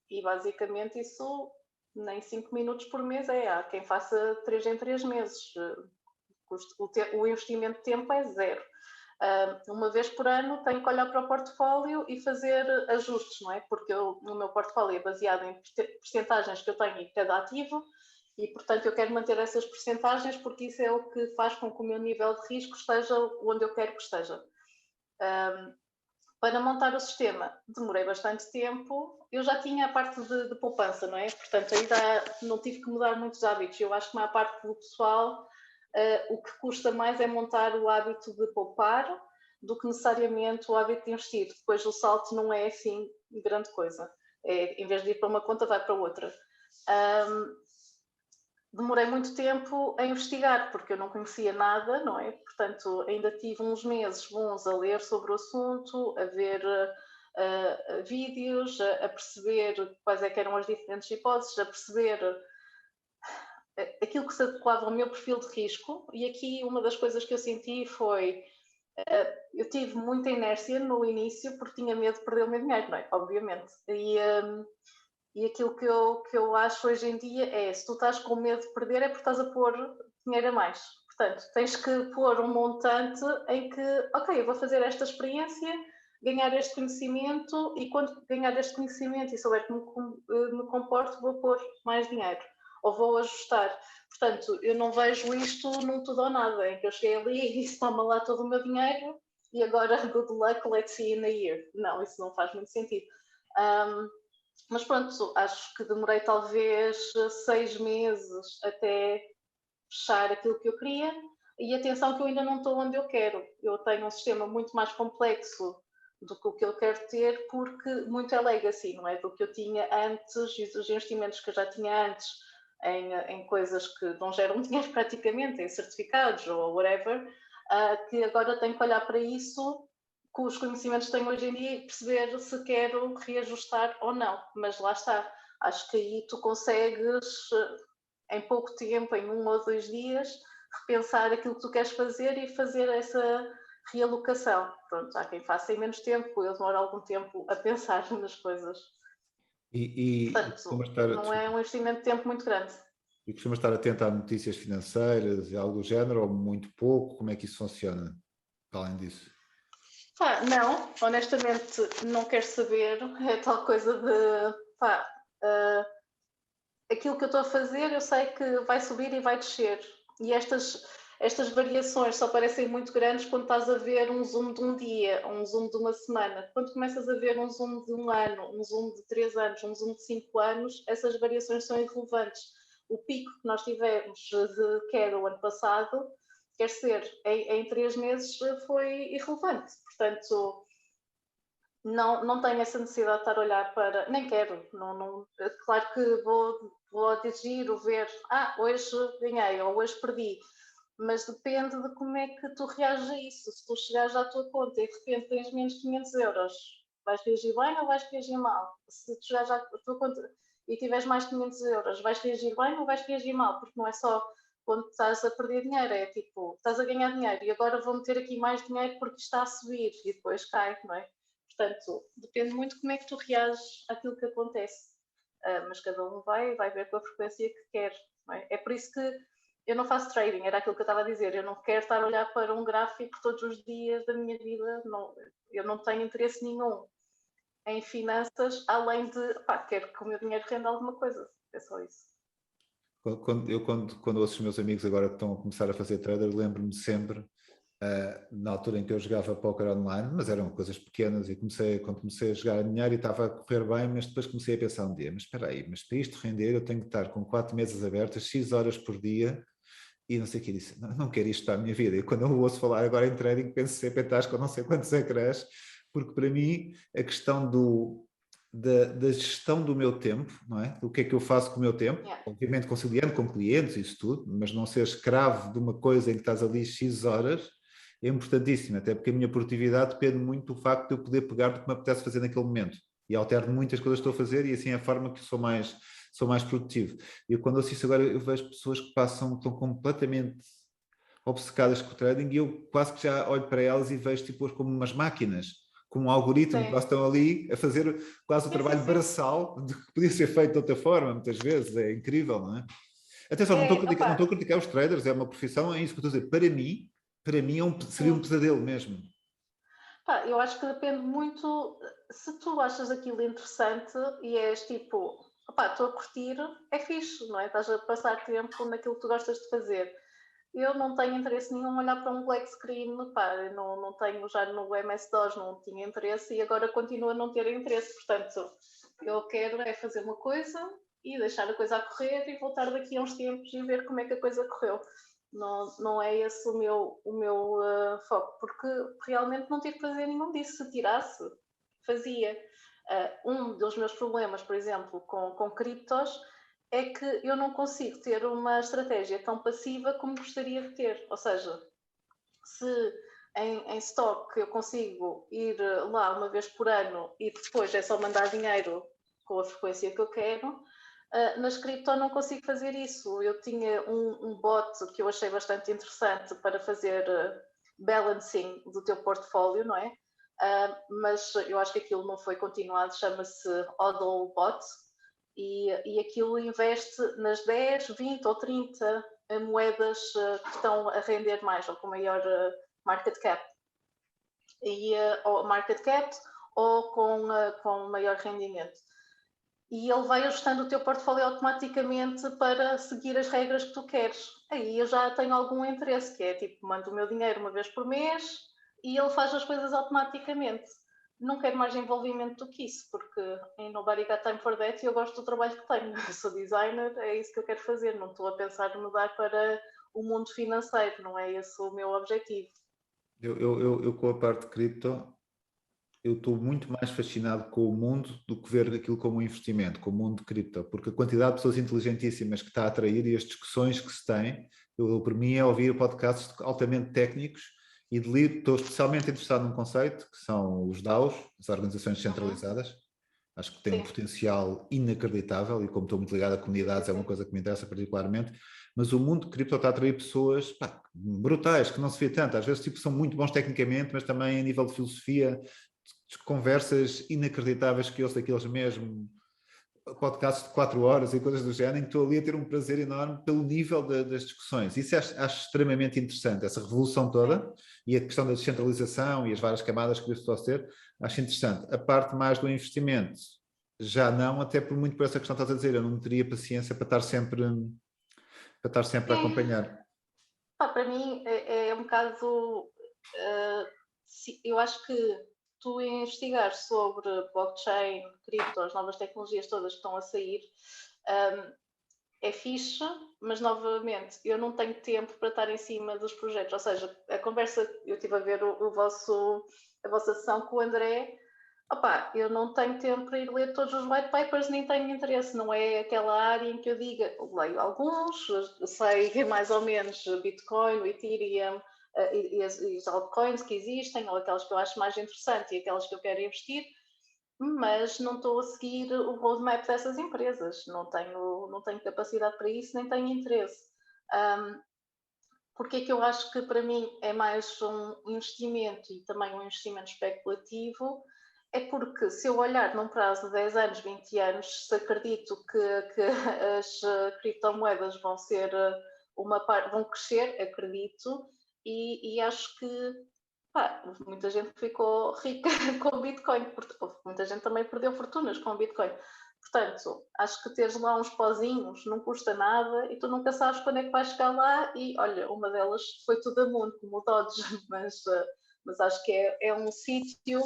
E basicamente isso, nem 5 minutos por mês há quem faça 3 em 3 meses. O investimento de tempo é zero. Uma vez por ano tenho que olhar para o portfólio e fazer ajustes, não é? Porque o meu portfólio é baseado em percentagens que eu tenho em cada ativo e, portanto, eu quero manter essas percentagens porque isso é o que faz com que o meu nível de risco esteja onde eu quero que esteja. Para montar o sistema demorei bastante tempo, eu já tinha a parte de poupança, não é? Portanto, ainda não tive que mudar muitos hábitos. Eu acho que a maior parte do pessoal, o que custa mais é montar o hábito de poupar do que necessariamente o hábito de investir. Depois o salto não é assim grande coisa. Em vez de ir para uma conta, vai para outra. Demorei muito tempo a investigar, porque eu não conhecia nada, não é? Portanto, ainda tive uns meses bons a ler sobre o assunto, a ver vídeos, a perceber quais é que eram as diferentes hipóteses, a perceber aquilo que se adequava ao meu perfil de risco. E aqui uma das coisas que eu senti foi, eu tive muita inércia no início, porque tinha medo de perder o meu dinheiro, não é? Obviamente. E aquilo que eu acho hoje em dia é, se tu estás com medo de perder, é porque estás a pôr dinheiro a mais. Portanto, tens que pôr um montante em que, ok, eu vou fazer esta experiência, ganhar este conhecimento e quando ganhar este conhecimento e souber que me comporto, vou pôr mais dinheiro ou vou ajustar. Portanto, eu não vejo isto num tudo ou nada, em que eu cheguei ali e disse, toma lá todo o meu dinheiro e agora, good luck, let's see in a year. Não, isso não faz muito sentido. Mas pronto, acho que demorei talvez 6 meses até fechar aquilo que eu queria e atenção que eu ainda não estou onde eu quero. Eu tenho um sistema muito mais complexo do que o que eu quero ter porque muito é legacy, não é? Do que eu tinha antes e dos investimentos que eu já tinha antes em coisas que não geram dinheiro praticamente, em certificados ou whatever, que agora tenho que olhar para isso com os conhecimentos que tenho hoje em dia e perceber se quero reajustar ou não. Mas lá está, acho que aí tu consegues, em pouco tempo, em 1 ou 2 dias, repensar aquilo que tu queres fazer e fazer essa realocação. Pronto, há quem faça em menos tempo, eu demoro algum tempo a pensar nas coisas. Portanto, não é um investimento de tempo muito grande. E costumas estar atento a notícias financeiras e algo do género, ou muito pouco? Como é que isso funciona, além disso? Não, honestamente não quero saber, é tal coisa de aquilo que eu estou a fazer eu sei que vai subir e vai descer e estas variações só parecem muito grandes quando estás a ver um zoom de um dia, um zoom de uma semana. Quando começas a ver um zoom de 1 ano, um zoom de 3 anos, um zoom de 5 anos, essas variações são irrelevantes. O pico que nós tivemos de queda o ano passado, quer dizer, em 3 meses foi irrelevante. Portanto, não tenho essa necessidade de estar a olhar para. Nem quero. Claro que vou atingir o ver. Hoje ganhei ou hoje perdi. Mas depende de como é que tu reages a isso. Se tu chegares à tua conta e de repente tens menos 500 euros, vais reagir bem ou vais reagir mal? Se tu chegares à tua conta e tiveres mais 500 euros, vais reagir bem ou vais reagir mal? Porque não é só quando estás a perder dinheiro, é tipo, estás a ganhar dinheiro e agora vou meter aqui mais dinheiro porque está a subir e depois cai, não é? Portanto, depende muito de como é que tu reages àquilo que acontece. Mas cada um vai ver com a frequência que quer. Não é? É por isso que eu não faço trading, era aquilo que eu estava a dizer. Eu não quero estar a olhar para um gráfico todos os dias da minha vida. Eu não tenho interesse nenhum em finanças, além de, quero que o meu dinheiro renda alguma coisa. É só isso. Quando ouço os meus amigos agora que estão a começar a fazer trader, lembro-me sempre, na altura em que eu jogava póquer online, mas eram coisas pequenas, e quando comecei a jogar dinheiro e estava a correr bem, mas depois comecei a pensar um dia, mas espera aí, mas para isto render eu tenho que estar com 4 mesas abertas, X horas por dia, e não sei o que, disse, não quero isto para a minha vida. E quando eu ouço falar agora em trading, penso sempre em estar com não sei quantos ecrãs, porque para mim a questão da gestão do meu tempo, não é? O que é que eu faço com o meu tempo? Yeah. Obviamente conciliando com clientes, isso tudo, mas não ser escravo de uma coisa em que estás ali X horas é importantíssimo, até porque a minha produtividade depende muito do facto de eu poder pegar do que me apetece fazer naquele momento. E alterno muitas coisas que estou a fazer e assim é a forma que sou mais produtivo. E quando eu assisto agora, eu vejo pessoas que estão completamente obcecadas com o trading e eu quase que já olho para elas e vejo tipo como umas máquinas, como um algoritmo, que estão ali a fazer quase o trabalho braçal de que podia ser feito de outra forma, muitas vezes. É incrível, não é? Atenção, não estou a criticar os traders, é uma profissão, é isso que eu estou a dizer. Para mim seria um pesadelo mesmo. Eu acho que depende muito, se tu achas aquilo interessante e és tipo, estou a curtir, é fixe, não é? Estás a passar tempo naquilo que tu gostas de fazer. Eu não tenho interesse nenhum em olhar para um black screen, não tenho já no MS-DOS, não tinha interesse e agora continuo a não ter interesse, portanto, eu quero é fazer uma coisa e deixar a coisa a correr e voltar daqui a uns tempos e ver como é que a coisa correu. Não é esse o meu foco, porque realmente não tive que fazer nenhum disso. Se tirasse, fazia. Um dos meus problemas, por exemplo, com criptos, é que eu não consigo ter uma estratégia tão passiva como gostaria de ter. Ou seja, se em stock eu consigo ir lá uma vez por ano e depois é só mandar dinheiro com a frequência que eu quero, nas cripto não consigo fazer isso. Eu tinha um bot que eu achei bastante interessante para fazer balancing do teu portfólio, não é? Mas eu acho que aquilo não foi continuado, chama-se HODLBot, e aquilo investe nas 10, 20 ou 30 moedas que estão a render mais, ou com maior market cap. Ou market cap ou com maior rendimento. E ele vai ajustando o teu portfólio automaticamente para seguir as regras que tu queres. Aí eu já tenho algum interesse, que é tipo, mando o meu dinheiro uma vez por mês e ele faz as coisas automaticamente. Não quero mais envolvimento do que isso, porque em Nobody Got Time for That eu gosto do trabalho que tenho. Eu sou designer, é isso que eu quero fazer. Não estou a pensar em mudar para o mundo financeiro, não é esse o meu objetivo. Eu com a parte de cripto, eu estou muito mais fascinado com o mundo do que ver aquilo como um investimento, com o mundo de cripto, porque a quantidade de pessoas inteligentíssimas que está a atrair e as discussões que se têm, para mim é ouvir podcasts altamente técnicos e estou especialmente interessado num conceito, que são os DAOs, as organizações descentralizadas. Acho que tem um potencial inacreditável e como estou muito ligado a comunidades é uma coisa que me interessa particularmente, mas o mundo de cripto está a atrair pessoas brutais, que não se vê tanto, às vezes tipo, são muito bons tecnicamente, mas também a nível de filosofia, conversas inacreditáveis que ouço daqueles mesmo podcasts de 4 horas e coisas do género, em que estou ali a ter um prazer enorme pelo nível das discussões. Isso acho extremamente interessante, essa revolução toda e a questão da descentralização e as várias camadas que isso pode ter, acho interessante. A parte mais do investimento, já não, até por muito por essa questão que estás a dizer, eu não teria paciência para estar sempre a acompanhar. Para mim é um bocado... eu acho que tu investigar sobre blockchain, cripto, as novas tecnologias todas que estão a sair, é fixe, mas novamente eu não tenho tempo para estar em cima dos projetos. Ou seja, a conversa, eu estive a ver a vossa sessão com o André, eu não tenho tempo para ir ler todos os white papers, nem tenho interesse, não é aquela área em que eu diga, leio alguns, sei mais ou menos Bitcoin, Ethereum, e as altcoins que existem, ou aquelas que eu acho mais interessantes e aquelas que eu quero investir, mas não estou a seguir o roadmap dessas empresas, não tenho capacidade para isso, nem tenho interesse. Porque é que eu acho que para mim é mais um investimento e também um investimento especulativo? É porque se eu olhar num prazo de 10 anos, 20 anos, se acredito que as criptomoedas vão vão crescer, acredito, e acho que muita gente ficou rica com o Bitcoin, muita gente também perdeu fortunas com o Bitcoin. Portanto, acho que teres lá uns pozinhos não custa nada e tu nunca sabes quando é que vais chegar lá e, olha, uma delas foi tudo a mundo, como o Dodge, mas acho que é um sítio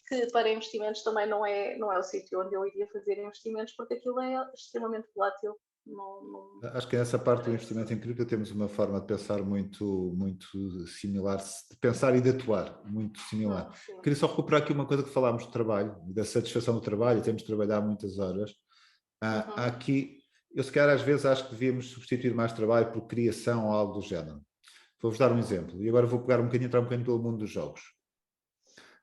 que para investimentos também não é o sítio onde eu iria fazer investimentos, porque aquilo é extremamente volátil. Acho que nessa parte do investimento em cripto temos uma forma de pensar muito similar, de pensar e de atuar muito similar. Queria só recuperar aqui uma coisa que falámos do trabalho, da satisfação do trabalho, temos de trabalhar muitas horas. Há aqui, eu se calhar às vezes acho que devíamos substituir mais trabalho por criação ou algo do género. Vou-vos dar um exemplo, e agora vou pegar entrar um bocadinho pelo mundo dos jogos.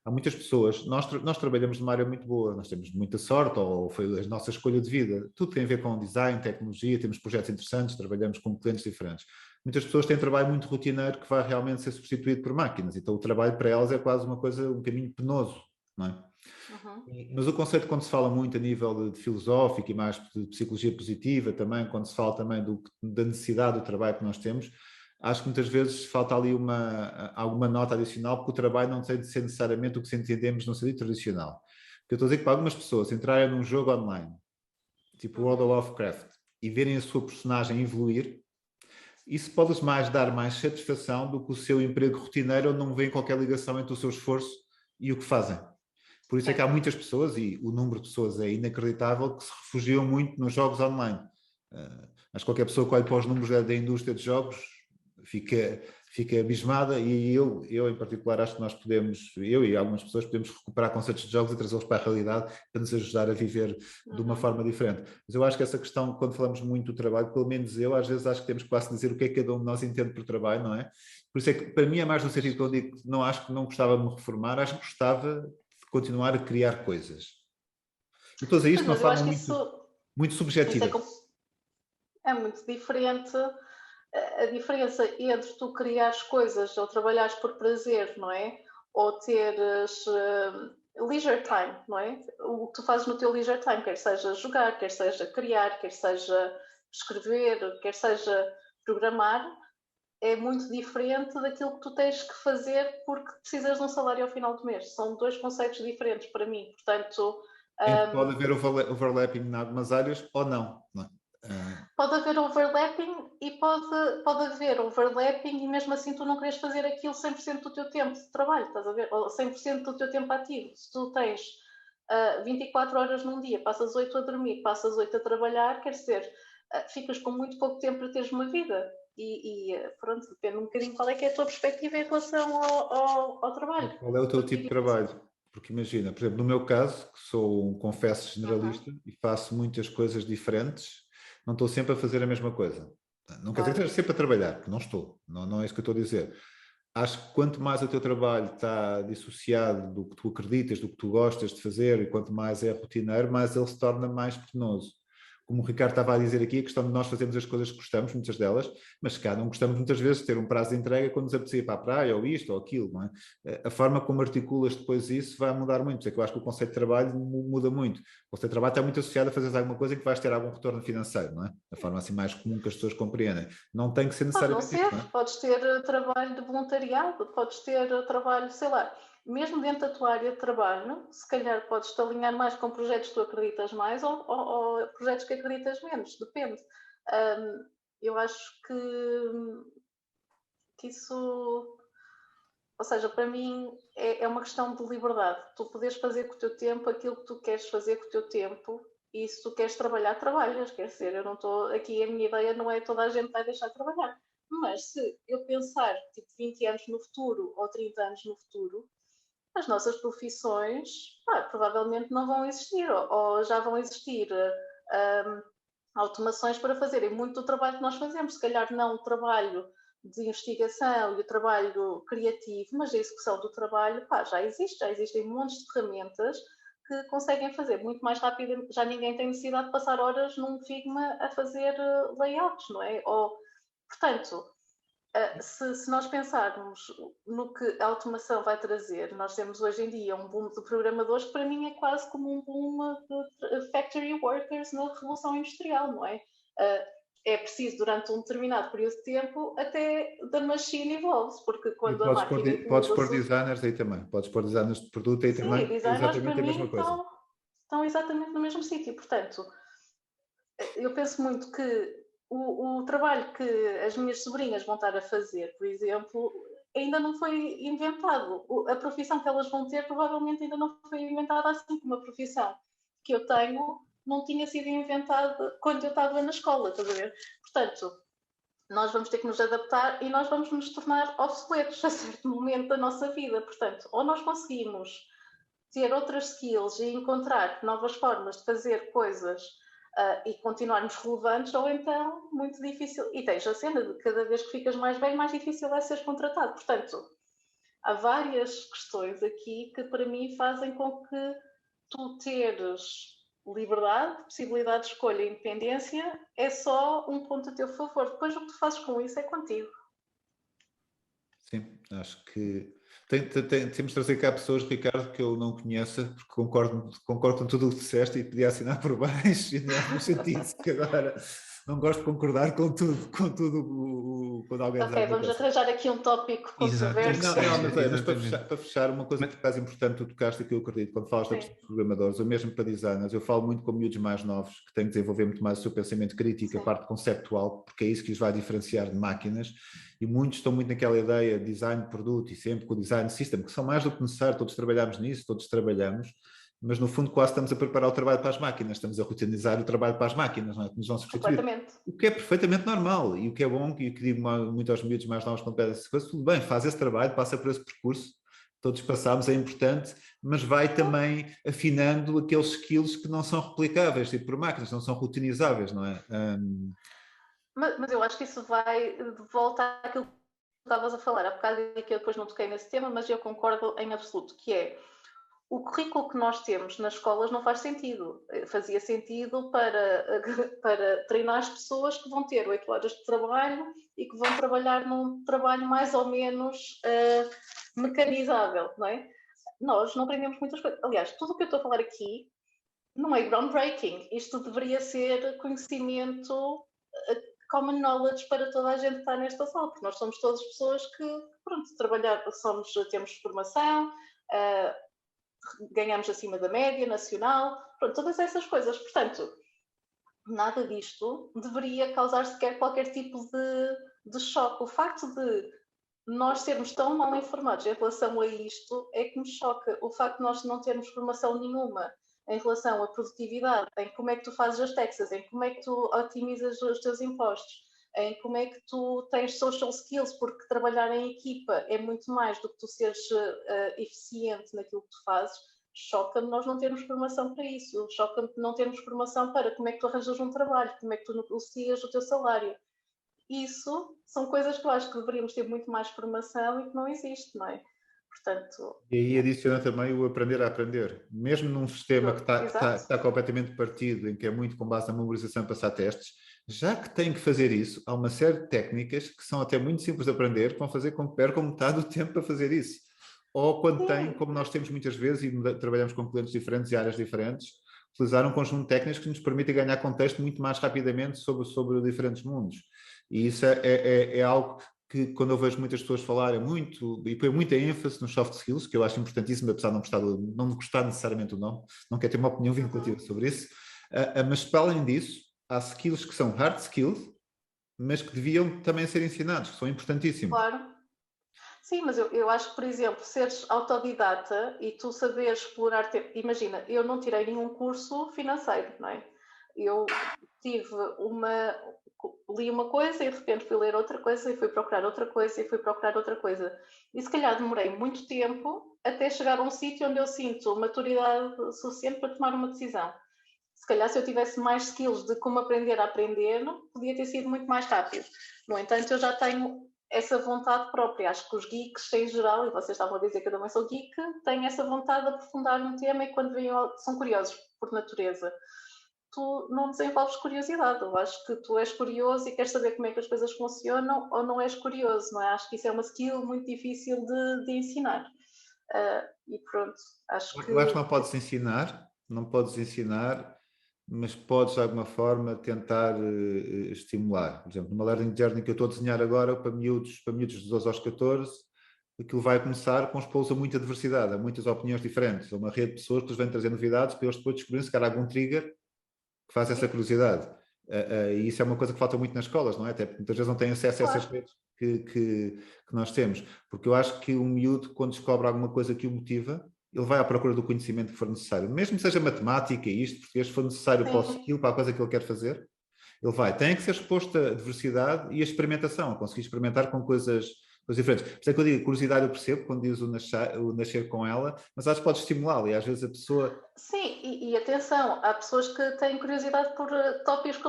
Há muitas pessoas, nós trabalhamos numa área muito boa, nós temos muita sorte, ou foi a nossa escolha de vida. Tudo tem a ver com design, tecnologia, temos projetos interessantes, trabalhamos com clientes diferentes. Muitas pessoas têm trabalho muito rotineiro que vai realmente ser substituído por máquinas, então o trabalho para elas é quase uma coisa, um caminho penoso, não é? Mas o conceito, quando se fala muito a nível de filosófico e mais de psicologia positiva, também, quando se fala também da necessidade do trabalho que nós temos, acho que muitas vezes falta ali alguma nota adicional, porque o trabalho não tem de ser necessariamente o que se entendemos no sentido tradicional. Porque eu estou a dizer que para algumas pessoas entrarem num jogo online, tipo World of Warcraft, e verem a sua personagem evoluir, isso pode-lhes dar mais satisfação do que o seu emprego rotineiro, onde não vê qualquer ligação entre o seu esforço e o que fazem. Por isso é que há muitas pessoas, e o número de pessoas é inacreditável, que se refugiam muito nos jogos online. Acho que qualquer pessoa que olhe para os números da indústria de jogos fica abismada, e eu em particular acho que nós podemos, eu e algumas pessoas podemos recuperar conceitos de jogos e trazê-los para a realidade para nos ajudar a viver de uma forma diferente. Mas eu acho que essa questão, quando falamos muito do trabalho, pelo menos eu às vezes acho que temos que quase dizer o que é que cada um de nós entende por trabalho, não é? Por isso é que para mim é mais no sentido que eu digo que não acho que não gostava de me reformar, acho que gostava de continuar a criar coisas. E estou a dizer isto de uma forma muito subjetiva. É muito diferente. A diferença entre tu criares coisas ou trabalhares por prazer, não é? Ou teres leisure time, não é? O que tu fazes no teu leisure time, quer seja jogar, quer seja criar, quer seja escrever, quer seja programar, é muito diferente daquilo que tu tens que fazer porque precisas de um salário ao final do mês. São dois conceitos diferentes para mim, portanto... Pode haver overlapping em algumas áreas ou não, não é? Pode haver overlapping e pode haver overlapping e mesmo assim tu não queres fazer aquilo 100% do teu tempo de trabalho, estás a ver? Ou 100% do teu tempo ativo. Se tu tens 24 horas num dia, passas 8 a dormir, passas 8 a trabalhar, quer dizer, ficas com muito pouco tempo para teres uma vida. E pronto, depende um bocadinho qual é que é a tua perspectiva em relação ao trabalho. Qual é o teu tipo de trabalho? Porque imagina, por exemplo, no meu caso, que sou um confesso generalista e faço muitas coisas diferentes, não estou sempre a fazer a mesma coisa. Não quer dizer que esteja sempre a trabalhar, porque não estou. Não é isso que eu estou a dizer. Acho que quanto mais o teu trabalho está dissociado do que tu acreditas, do que tu gostas de fazer, e quanto mais é rotineiro, mais ele se torna mais penoso. Como o Ricardo estava a dizer aqui, a questão de nós fazermos as coisas que gostamos, muitas delas, mas cá não gostamos muitas vezes de ter um prazo de entrega quando nos apetecia ir para a praia, ou isto, ou aquilo, não é? A forma como articulas depois isso vai mudar muito, é que eu acho que o conceito de trabalho muda muito. O conceito de trabalho está muito associado a fazer alguma coisa em que vais ter algum retorno financeiro, não é? Da forma assim mais comum que as pessoas compreendem. Não tem que ser necessariamente isso, não é? Podes ter trabalho de voluntariado, podes ter trabalho, sei lá, mesmo dentro da tua área de trabalho, se calhar podes-te alinhar mais com projetos que tu acreditas mais ou projetos que acreditas menos, depende. Eu acho que isso, ou seja, para mim é uma questão de liberdade. Tu poderes fazer com o teu tempo aquilo que tu queres fazer com o teu tempo, e se tu queres trabalhar, trabalhas. Quer dizer, eu não estou aqui, a minha ideia não é toda a gente vai deixar de trabalhar, mas se eu pensar tipo 20 anos no futuro ou 30 anos no futuro, as nossas profissões provavelmente não vão existir, ou já vão existir automações para fazerem muito do trabalho que nós fazemos. Se calhar não o trabalho de investigação e o trabalho criativo, mas a execução do trabalho já existem montes de ferramentas que conseguem fazer muito mais rápido. Já ninguém tem necessidade de passar horas num Figma a fazer layouts, não é? Portanto, se nós pensarmos no que a automação vai trazer, nós temos hoje em dia um boom de programadores que para mim é quase como um boom de factory workers na Revolução Industrial, não é? É preciso, durante um determinado período de tempo, até the machine evolves, porque quando a máquina... Podes pôr designers aí também, podes pôr designers de produto aí também, é exatamente a mesma coisa. estão exatamente no mesmo sítio. Portanto, eu penso muito que o trabalho que as minhas sobrinhas vão estar a fazer, por exemplo, ainda não foi inventado. A profissão que elas vão ter provavelmente ainda não foi inventada, assim como a profissão que eu tenho não tinha sido inventada quando eu estava na escola, estás a ver? Portanto, nós vamos ter que nos adaptar e nós vamos nos tornar obsoletos a certo momento da nossa vida. Portanto, ou nós conseguimos ter outras skills e encontrar novas formas de fazer coisas e continuarmos relevantes, ou então muito difícil. E tens a cena de cada vez que ficas mais bem, mais difícil é ser contratado. Portanto, há várias questões aqui que para mim fazem com que tu teres liberdade, possibilidade de escolha e independência é só um ponto a teu favor. Depois o que tu fazes com isso é contigo. Sim, acho que temos de trazer cá pessoas, Ricardo, que eu não conheça, porque concordo com tudo o que disseste e podia assinar por baixo e não é no sentido que agora não gosto de concordar com tudo quando alguém diz Ok, alguma vamos coisa. arranjar aqui um tópico controverso. Mas para fechar, uma coisa que por acaso importante, tu tocaste aqui, eu acredito, quando falas de programadores, ou mesmo para designers, eu falo muito com miúdos mais novos, que têm que desenvolver muito mais o seu pensamento crítico, a parte conceptual, porque é isso que os vai diferenciar de máquinas, e muitos estão muito naquela ideia de design de produto e sempre com o design system, que são mais do que necessário, todos trabalhamos nisso, todos trabalhamos, mas no fundo quase estamos a preparar o trabalho para as máquinas, estamos a routinizar o trabalho para as máquinas, não é? Que nos vão substituir. Completamente. O que é perfeitamente normal e o que é bom, e o que digo muito aos miúdos mais novos quando pedem essa coisa, tudo bem, faz esse trabalho, passa por esse percurso, todos passamos, é importante, mas vai também afinando aqueles skills que não são replicáveis, tipo por máquinas, não são routinizáveis, não é? Mas eu acho que isso vai de volta àquilo que estavas a falar, há bocado e que eu depois não toquei nesse tema, mas eu concordo em absoluto, que é o currículo que nós temos nas escolas não faz sentido. Fazia sentido para treinar as pessoas que vão ter 8 horas de trabalho e que vão trabalhar num trabalho mais ou menos mecanizável, não é? Nós não aprendemos muitas coisas. Aliás, tudo o que eu estou a falar aqui não é groundbreaking. Isto deveria ser conhecimento common knowledge para toda a gente que está nesta sala, porque nós somos todas pessoas que, pronto, temos formação, ganhamos acima da média nacional, pronto, todas essas coisas. Portanto, nada disto deveria causar sequer qualquer tipo de choque. O facto de nós sermos tão mal informados em relação a isto é que me choca. O facto de nós não termos formação nenhuma em relação à produtividade, em como é que tu fazes as taxas, em como é que tu otimizas os teus impostos, em como é que tu tens social skills, porque trabalhar em equipa é muito mais do que tu seres eficiente naquilo que tu fazes. Choca-me nós não termos formação para isso, choca-me não termos formação para como é que tu arranjas um trabalho, como é que tu negocias o teu salário. Isso são coisas que eu acho que deveríamos ter muito mais formação e que não existe, não é? Portanto, e aí adiciona também o aprender a aprender. Mesmo num sistema que está completamente partido, em que é muito com base na memorização passar testes, já que tem que fazer isso, há uma série de técnicas que são até muito simples de aprender, que vão fazer com que percam metade do tempo para fazer isso. Ou quando tem, como nós temos muitas vezes, e trabalhamos com clientes diferentes e áreas diferentes, utilizar um conjunto de técnicas que nos permite ganhar contexto muito mais rapidamente sobre diferentes mundos. E isso é algo que, quando eu vejo muitas pessoas falarem muito, e põe muita ênfase nos soft skills, que eu acho importantíssimo, apesar de não gostar necessariamente do nome, não quero ter uma opinião vinculativa sobre isso, mas para além disso, há skills que são hard skills, mas que deviam também ser ensinados, que são importantíssimos. Claro. Sim, mas eu acho que, por exemplo, seres autodidata e tu saberes explorar... Imagina, eu não tirei nenhum curso financeiro, não é? Eu li uma coisa e de repente fui ler outra coisa e fui procurar outra coisa e fui procurar outra coisa. E se calhar demorei muito tempo até chegar a um sítio onde eu sinto maturidade suficiente para tomar uma decisão. Se calhar se eu tivesse mais skills de como aprender a aprender, podia ter sido muito mais rápido. No entanto, eu já tenho essa vontade própria. Acho que os geeks, em geral, e vocês estavam a dizer que eu também sou geek, têm essa vontade de aprofundar um tema e quando vêm, são curiosos por natureza. Tu não desenvolves curiosidade. Eu acho que tu és curioso e queres saber como é que as coisas funcionam ou não és curioso, não é? Acho que isso é uma skill muito difícil de ensinar. E pronto, acho que... Eu acho que não podes ensinar, mas podes de alguma forma tentar estimular. Por exemplo, numa learning journey que eu estou a desenhar agora para miúdos dos 12 aos 14, aquilo vai começar com expor a muita diversidade, a muitas opiniões diferentes, a uma rede de pessoas que nos vêm trazer novidades para eles depois descobrirem se calhar algum trigger que faz essa curiosidade. E isso é uma coisa que falta muito nas escolas, não é? Até porque muitas vezes não têm acesso a essas redes que nós temos. Porque eu acho que o miúdo, quando descobre alguma coisa que o motiva, ele vai à procura do conhecimento que for necessário. Mesmo que seja matemática e isto, português, se for necessário para o skill, para a coisa que ele quer fazer, ele vai. Tem que ser exposto à diversidade e à experimentação, a conseguir experimentar com coisas diferentes. Por isso é que eu digo, curiosidade eu percebo, quando diz o nascer com ela, mas acho que pode estimulá-la e às vezes a pessoa... Sim, e atenção, há pessoas que têm curiosidade por tópicos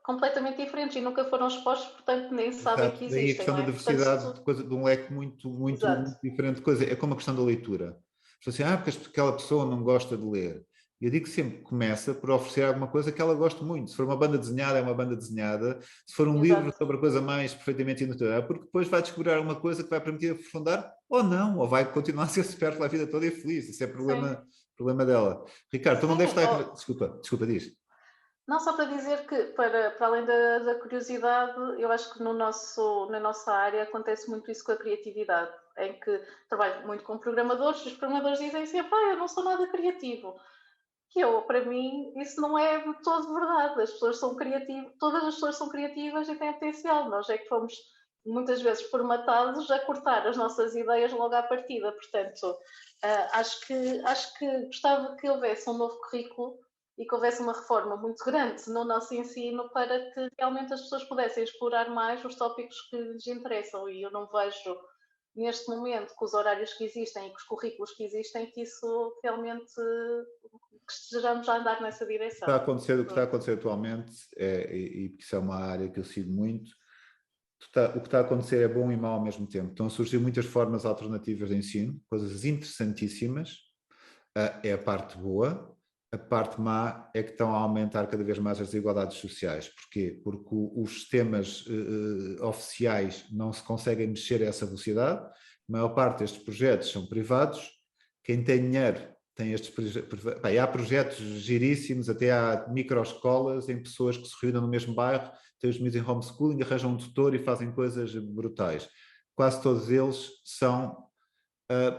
completamente diferentes e nunca foram expostos, portanto nem sabem que existem. Daí a questão da diversidade, de um leque muito diferente de coisa. É como a questão da leitura. Assim, porque aquela pessoa não gosta de ler. Eu digo sempre que começa por oferecer alguma coisa que ela goste muito. Se for uma banda desenhada, é uma banda desenhada. Se for um livro sobre a coisa mais perfeitamente inutilizada, porque depois vai descobrir alguma coisa que vai permitir aprofundar, ou não, ou vai continuar a ser super a vida toda e feliz. Isso é problema dela. Ricardo, tu não deves estar... Desculpa, diz. Não, só para dizer que, para além da curiosidade, eu acho que na nossa área acontece muito isso com a criatividade, em que trabalho muito com programadores e os programadores dizem assim, eu não sou nada criativo. Para mim, isso não é de todo verdade. As pessoas são criativas, todas as pessoas são criativas e têm potencial. Nós é que fomos muitas vezes formatados a cortar as nossas ideias logo à partida. Portanto, acho que gostava que houvesse um novo currículo e que houvesse uma reforma muito grande no nosso ensino para que realmente as pessoas pudessem explorar mais os tópicos que lhes interessam. E eu não vejo, neste momento, com os horários que existem e com os currículos que existem, que isso realmente que estejamos a andar nessa direção. O que está a acontecer atualmente, e isso é uma área que eu sigo muito, o que está a acontecer é bom e mau ao mesmo tempo. Estão a surgir muitas formas alternativas de ensino, coisas interessantíssimas, é a parte boa. A parte má é que estão a aumentar cada vez mais as desigualdades sociais. Porquê? Porque os sistemas oficiais não se conseguem mexer a essa velocidade. A maior parte destes projetos são privados. Quem tem dinheiro tem estes projetos. Há projetos giríssimos, até há microescolas em pessoas que se reúnem no mesmo bairro, têm os miúdos em homeschooling, arranjam um tutor e fazem coisas brutais. Quase todos eles são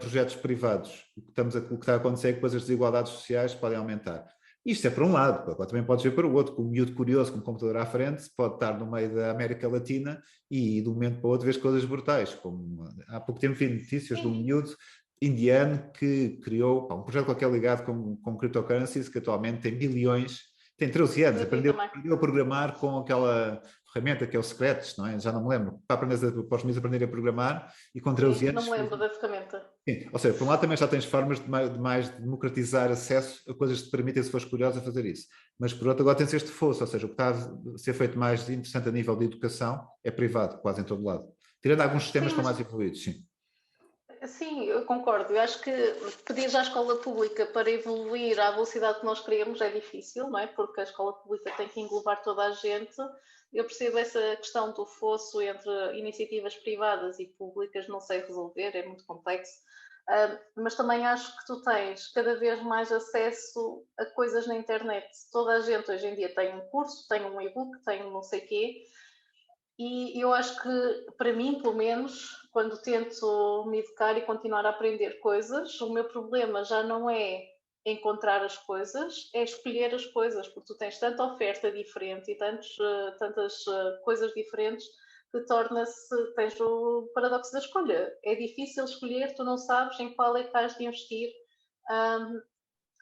projetos privados. O que está a acontecer é que depois as desigualdades sociais podem aumentar. Isto é para um lado, também podes ver para o outro, com um miúdo curioso com um computador à frente, pode estar no meio da América Latina e de um momento para o outro vês coisas brutais, como há pouco tempo vi notícias de um miúdo indiano que criou um projeto qualquer ligado com cryptocurrencies, que atualmente tem bilhões, tem 13 anos, aprendeu a programar com aquela ferramenta que é o Scratch, não é? Já não me lembro, para os meus aprenderem a programar e com 13 anos... Não me lembro da ferramenta. Sim, ou seja, por um lado também já tens formas de mais democratizar acesso a coisas que te permitem, se fores curioso, a fazer isso. Mas por outro agora tens este fosso, ou seja, o que está a ser feito mais interessante a nível de educação é privado, quase em todo lado. Tirando alguns sistemas que estão mais evoluídos, sim. Sim, eu concordo. Eu acho que pedir à escola pública para evoluir à velocidade que nós queremos é difícil, não é? Porque a escola pública tem que englobar toda a gente. Eu percebo essa questão do fosso entre iniciativas privadas e públicas, não sei resolver, é muito complexo. Mas também acho que tu tens cada vez mais acesso a coisas na internet. Toda a gente hoje em dia tem um curso, tem um e-book, tem um não sei quê. E eu acho que, para mim, pelo menos, quando tento me educar e continuar a aprender coisas, o meu problema já não é encontrar as coisas, é escolher as coisas, porque tu tens tanta oferta diferente e tantas coisas diferentes que tens o paradoxo da escolha. É difícil escolher, tu não sabes em qual é que has de investir.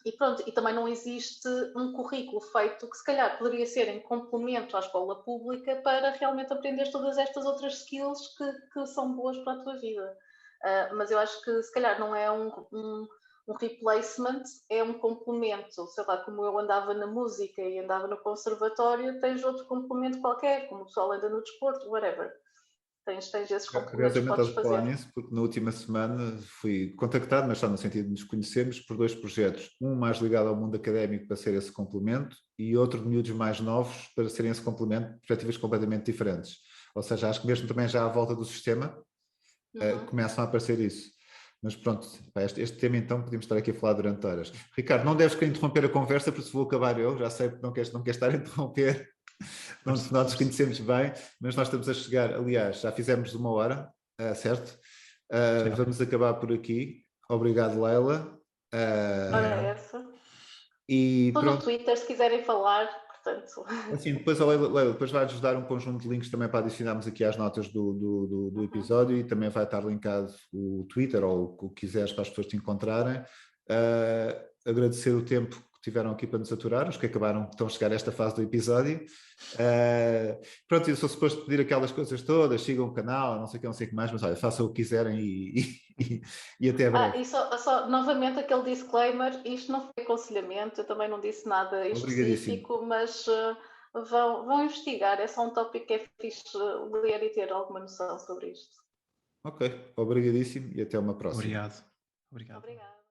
E pronto, e também não existe um currículo feito que se calhar poderia ser em complemento à escola pública para realmente aprender todas estas outras skills que são boas para a tua vida. Mas eu acho que se calhar não é um replacement, é um complemento. Sei lá, como eu andava na música e andava no conservatório, tens outro complemento qualquer, como o pessoal anda no desporto, whatever. Tens esses complementos que podes fazer. Nisso, porque na última semana fui contactado, mas só no sentido de nos conhecermos, por 2 projetos. Um mais ligado ao mundo académico para ser esse complemento e outro de miúdos mais novos para serem esse complemento, perspectivas completamente diferentes. Ou seja, acho que mesmo também já à volta do sistema começam a aparecer isso. Mas pronto, este tema então podemos estar aqui a falar durante horas. Ricardo, não deves querer interromper a conversa, porque se vou acabar eu, já sei que não queres estar a interromper. Nós nos conhecemos bem, mas nós estamos a chegar, aliás, já fizemos 1 hora, certo? Vamos acabar por aqui. Obrigado, Leila. Ora, essa. E estou pronto. no Twitter se quiserem falar, portanto. Assim, depois a Leila depois vai-nos dar um conjunto de links também para adicionarmos aqui às notas do episódio, e também vai estar linkado o Twitter ou o que quiseres para as pessoas te encontrarem. Agradecer o tempo que tiveram aqui para nos aturar, os que estão a chegar a esta fase do episódio. Pronto, eu sou suposto pedir aquelas coisas todas, sigam o canal, não sei o que mais, mas olha, façam o que quiserem e até breve. E só novamente aquele disclaimer, isto não foi aconselhamento, eu também não disse nada específico, mas vão investigar, é só um tópico que é fixe ler e ter alguma noção sobre isto. Ok, obrigadíssimo e até uma próxima. Obrigado. Obrigada.